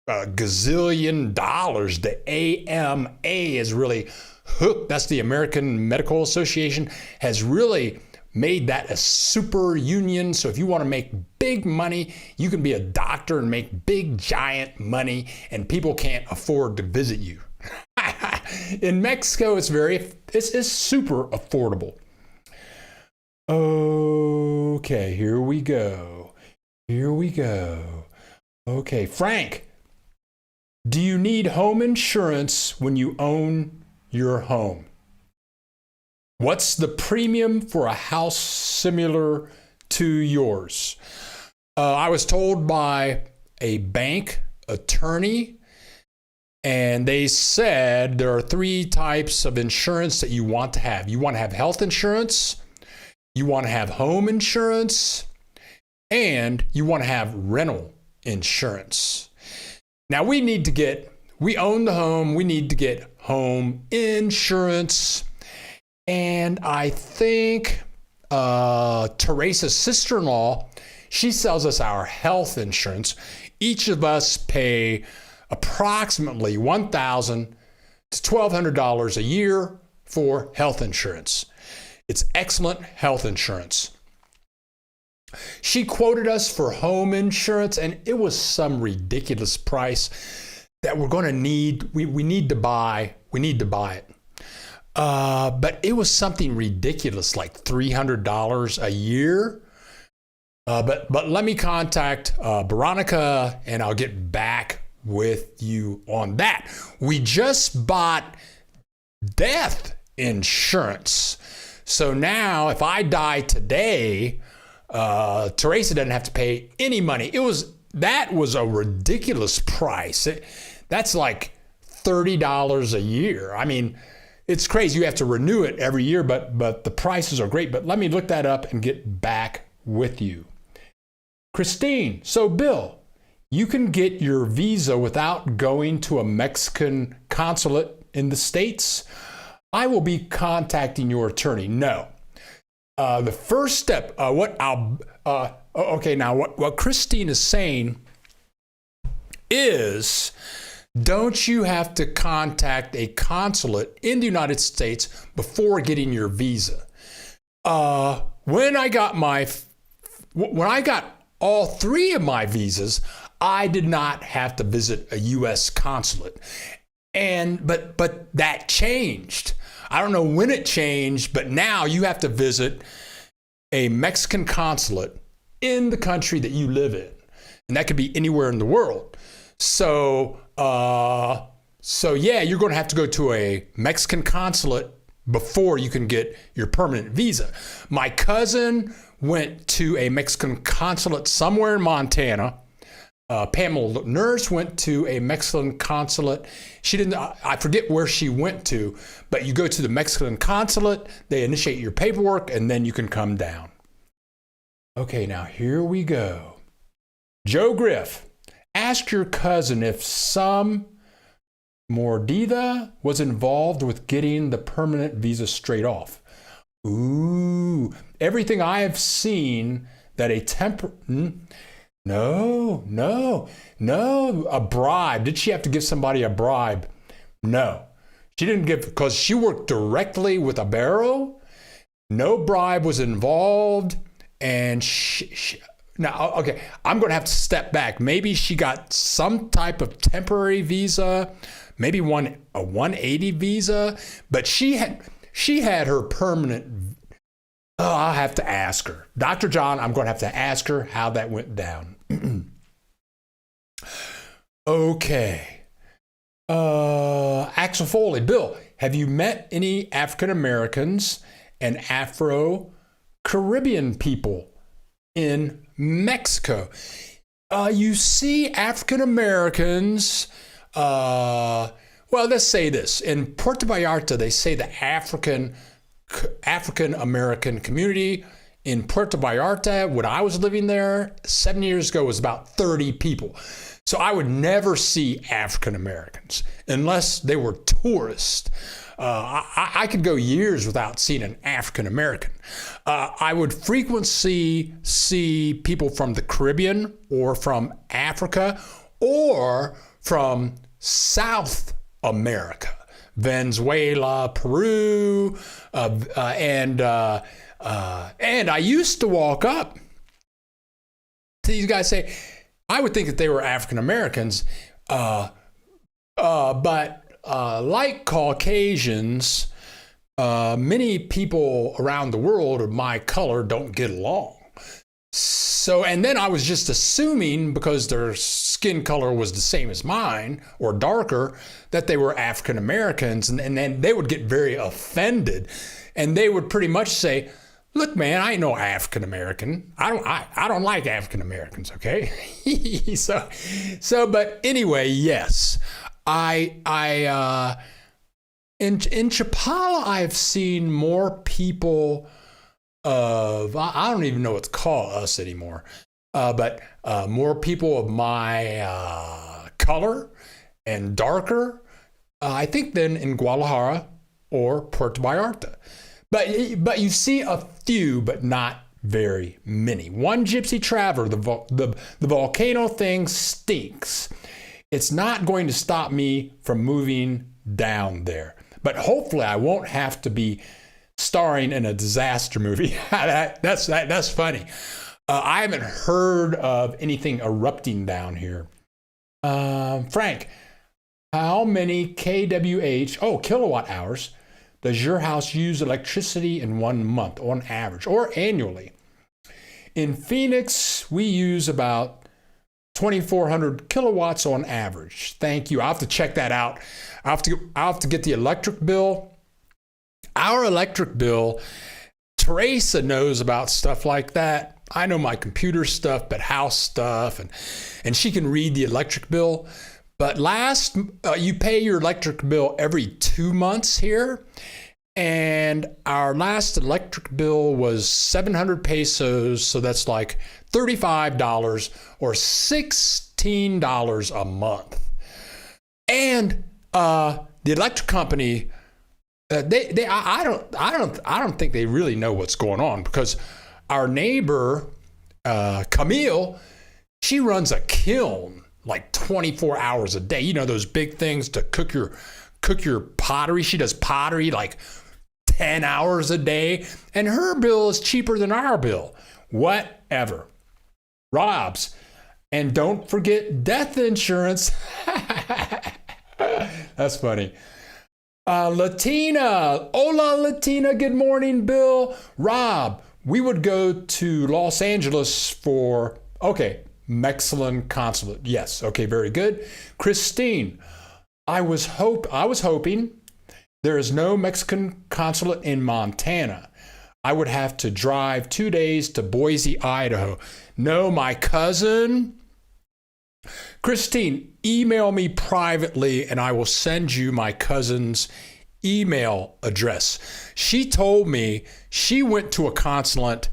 a gazillion dollars. The AMA is really hooked. That's the American Medical Association, has really made that a super union. So if you want to make big money, you can be a doctor and make big, giant money, and people can't afford to visit you. In Mexico, it's super affordable. Okay, here we go. Okay, Frank, do you need home insurance when you own your home? What's the premium for a house similar to yours? I was told by a bank attorney, and they said there are 3 types of insurance that you want to have. You want to have health insurance, you want to have home insurance, and you want to have rental insurance. Now we own the home, we need to get home insurance. And I think Teresa's sister-in-law, she sells us our health insurance. Each of us pay approximately $1,000 to $1,200 a year for health insurance. It's excellent health insurance. She quoted us for home insurance, and it was some ridiculous price that we're going to need. We need to buy. We need to buy it. But it was something ridiculous, like $300 a year. But let me contact Veronica, and I'll get back with you on that. We just bought death insurance. So now if I die today, Teresa doesn't have to pay any money. That was a ridiculous price. That's like $30 a year. I mean, it's crazy. You have to renew it every year, but the prices are great. But let me look that up and get back with you. Christine, so Bill, you can get your visa without going to a Mexican consulate in the States? I will be contacting your attorney. No. The first step, what Christine is saying is, don't you have to contact a consulate in the United States before getting your visa? When I got all three of my visas, I did not have to visit a U.S. consulate. But that changed. I don't know when it changed, but now you have to visit a Mexican consulate in the country that you live in. And that could be anywhere in the world. So yeah, you're going to have to go to a Mexican consulate before you can get your permanent visa. My cousin went to a Mexican consulate somewhere in Montana. Pamela Nurse went to a Mexican consulate. I forget where she went to, but you go to the Mexican consulate, they initiate your paperwork, and then you can come down. Okay, now here we go. Joe Griff, ask your cousin if some mordida was involved with getting the permanent visa straight off. Ooh, everything I have seen that No, a bribe. Did she have to give somebody a bribe? No, she didn't give, because she worked directly with Ibero. No bribe was involved. And now, okay, I'm going to have to step back. Maybe she got some type of temporary visa, maybe a 180 visa, but she had her permanent. Oh, I'll have to ask her. Dr. John, I'm going to have to ask her how that went down. Okay. Axel Foley, Bill, have you met any African Americans and Afro-Caribbean people in Mexico? You see African Americans, well, let's say this. In Puerto Vallarta, they say the African American community in Puerto Vallarta, when I was living there 7 years ago, was about 30 people. So I would never see African Americans unless they were tourists. I could go years without seeing an African American. I would frequently see people from the Caribbean or from Africa or from South America. Venezuela, Peru, and I used to walk up to these guys, say, I would think that they were African Americans, but like Caucasians, many people around the world of my color don't get along. So, and then I was just assuming, because their skin color was the same as mine or darker, that they were African Americans, and then they would get very offended, and they would pretty much say, "Look, man, I ain't no African American. I don't like African Americans." Okay, but anyway, yes, in Chapala, I've seen more people of, I don't even know what to call us anymore, but more people of my color and darker, I think, than in Guadalajara or Puerto Vallarta. But you see a few, but not very many. One gypsy traveler, the volcano thing stinks. It's not going to stop me from moving down there. But hopefully I won't have to be starring in a disaster movie. That's funny. I haven't heard of anything erupting down here. Frank, how many kilowatt hours does your house use electricity in 1 month on average or annually? In Phoenix, we use about 2,400 kilowatts on average. Thank you. I'll have to check that out. I'll have to get the electric bill. Our electric bill, Teresa knows about stuff like that. I know my computer stuff, but house stuff, and she can read the electric bill. But you pay your electric bill every 2 months here. And our last electric bill was 700 pesos. So that's like $35 or $16 a month. And the electric company, I don't think they really know what's going on, because our neighbor, Camille, she runs a kiln like 24 hours a day. You know, those big things to cook your pottery. She does pottery like 10 hours a day, and her bill is cheaper than our bill. Whatever. Rob's. And don't forget death insurance. That's funny. Latina. Hola, Latina. Good morning, Bill. Rob, we would go to Los Angeles for, Mexican consulate. Yes. Okay, very good. Christine, I was hoping there is no Mexican consulate in Montana. I would have to drive 2 days to Boise, Idaho. No, my cousin. Christine, email me privately and I will send you my cousin's email address. She told me she went to a consulate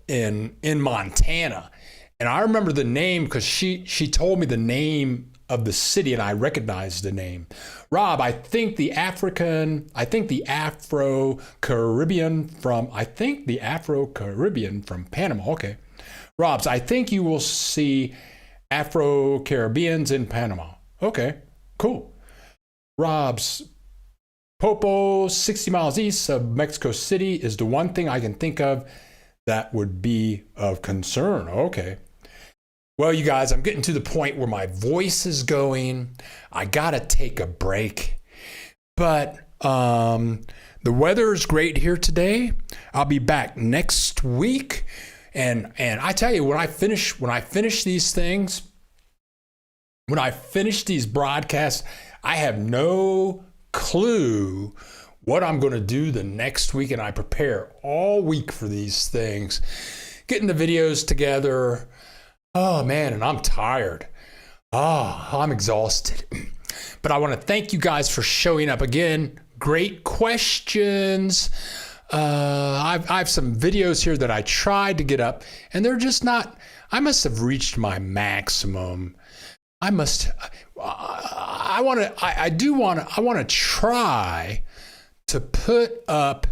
in Montana. And I remember the name because she told me the name of the city and I recognized the name. Rob, I think the Afro-Caribbean from Panama. Okay. Rob's, I think you will see Afro-Caribbeans in Panama. Okay, cool. Rob's, Popo, 60 miles east of Mexico City is the one thing I can think of that would be of concern. Okay. Well, you guys, I'm getting to the point where my voice is going. I gotta take a break. But the weather is great here today. I'll be back next week. And I tell you, when I finish these things, when I finish these broadcasts, I have no clue what I'm going to do the next week. And I prepare all week for these things, getting the videos together. Oh man, and I'm tired. Oh, I'm exhausted. But I want to thank you guys for showing up again. Great questions. I have some videos here that I tried to get up, and they're just not. I must have reached my maximum. I want to try to put up.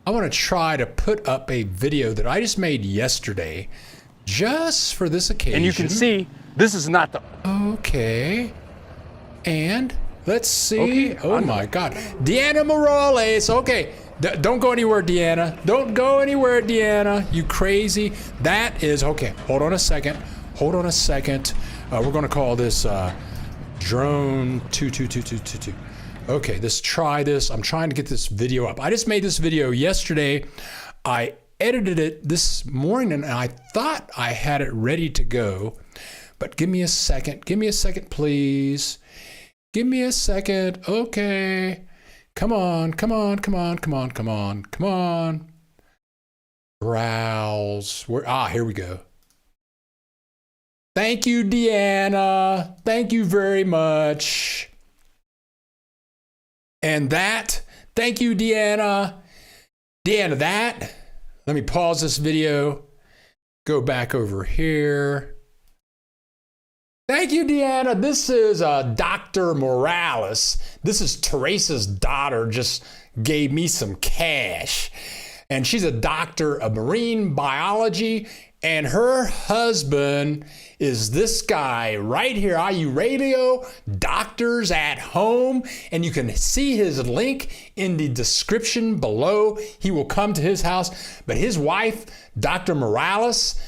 I want to try to put up a video that I just made yesterday, just for this occasion.
And you can see this is not the.
Okay. And let's see. Okay, oh my God, Deanna Morales. Okay. Don't go anywhere, Deanna. Don't go anywhere, Deanna. You crazy. That is, okay, hold on a second. We're going to call this drone 22222. Okay, let's try this. I'm trying to get this video up. I just made this video yesterday. I edited it this morning and I thought I had it ready to go. But give me a second. Give me a second, please. Give me a second. Okay. Come on. Browse. Here we go. Thank you, Deanna. Thank you very much. And thank you, Deanna. Let me pause this video. Go back over here. Thank you, Deanna. This is Dr. Morales. This is Teresa's daughter, just gave me some cash. And she's a doctor of marine biology And her husband is this guy right here, IU Radio, Doctors at Home. And you can see his link in the description below. He will come to his house. But his wife, Dr. Morales,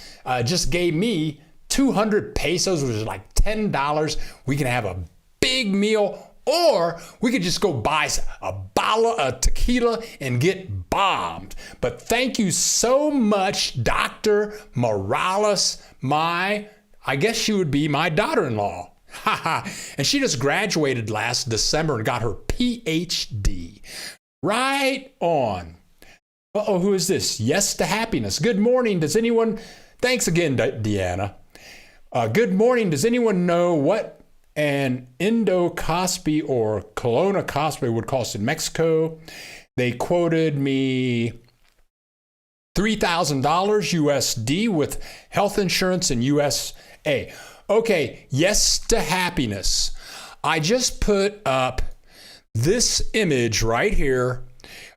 just gave me 200 pesos, which is like $10. We can have a big meal, or we could just go buy a bottle of tequila and get bombed. But thank you so much, Dr. Morales, I guess she would be my daughter-in-law. And she just graduated last December and got her PhD. Right on. Uh-oh, who is this? Yes to Happiness. Good morning. Does anyone... Thanks again, Deanna. Good morning. Does anyone know what an endoscopy or colonoscopy would cost in Mexico? They quoted me $3,000 USD with health insurance in USA. Okay, yes to happiness. I just put up this image right here.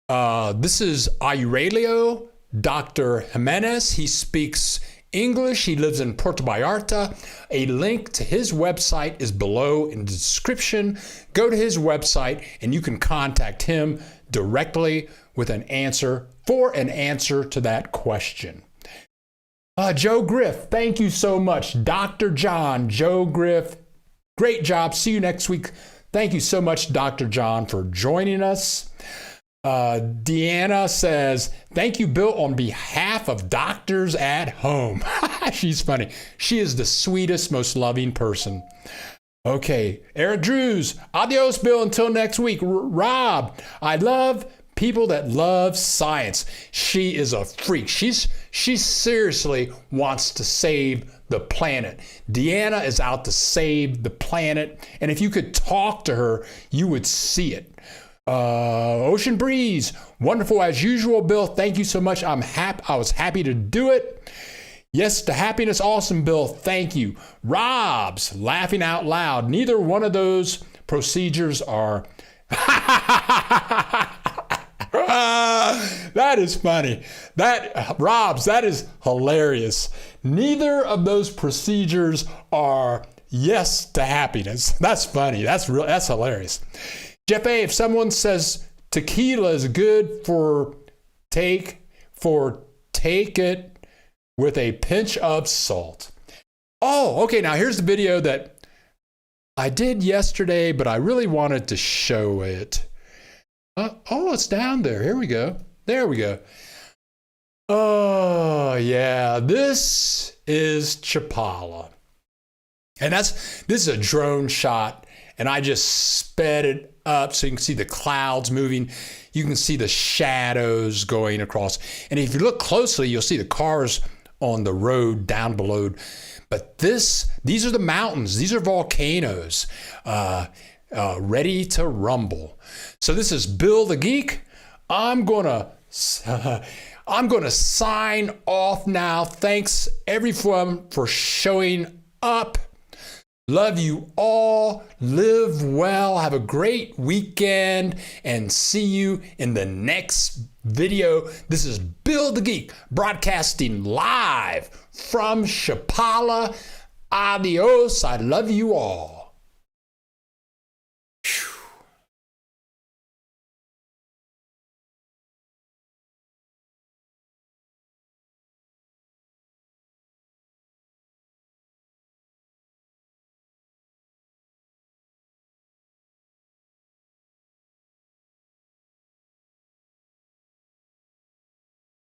This is Aurelio, Dr. Jimenez. He speaks English. He lives in Puerto Vallarta. A link to his website is below in the description. Go to his website and you can contact him directly with an answer to that question. Joe Griff, thank you so much. Dr. John, Joe Griff, great job. See you next week. Thank you so much, Dr. John, for joining us. Deanna says, thank you, Bill, on behalf of Doctors at Home. She's funny. She is the sweetest, most loving person. Okay, Eric Drews, adios, Bill, until next week. Rob, I love people that love science. She is a freak. She seriously wants to save the planet. Deanna is out to save the planet. And if you could talk to her, you would see it. Ocean Breeze, wonderful as usual, Bill. Thank you so much. I was happy to do it. Yes to happiness. Awesome, Bill. Thank you. Rob's laughing out loud. Neither one of those procedures are. That is funny. Rob's, that is hilarious. Neither of those procedures are yes to happiness. That's funny. That's hilarious. Jeff A., if someone says tequila is good take it with a pinch of salt. Oh, okay. Now here's the video that I did yesterday, but I really wanted to show it. Oh, it's down there. Here we go. There we go. Oh, yeah. This is Chapala. And this is a drone shot, and I just sped it up so you can see the clouds moving. You can see the shadows going across. And if you look closely, you'll see the cars on the road down below. But these are the mountains. These are volcanoes ready to rumble. So this is Bill the Geek. I'm gonna sign off now. Thanks everyone for showing up. Love you all. Live well. Have a great weekend and see you in the next video. This is Bill the Geek broadcasting live from Chapala. Adios. I love you all.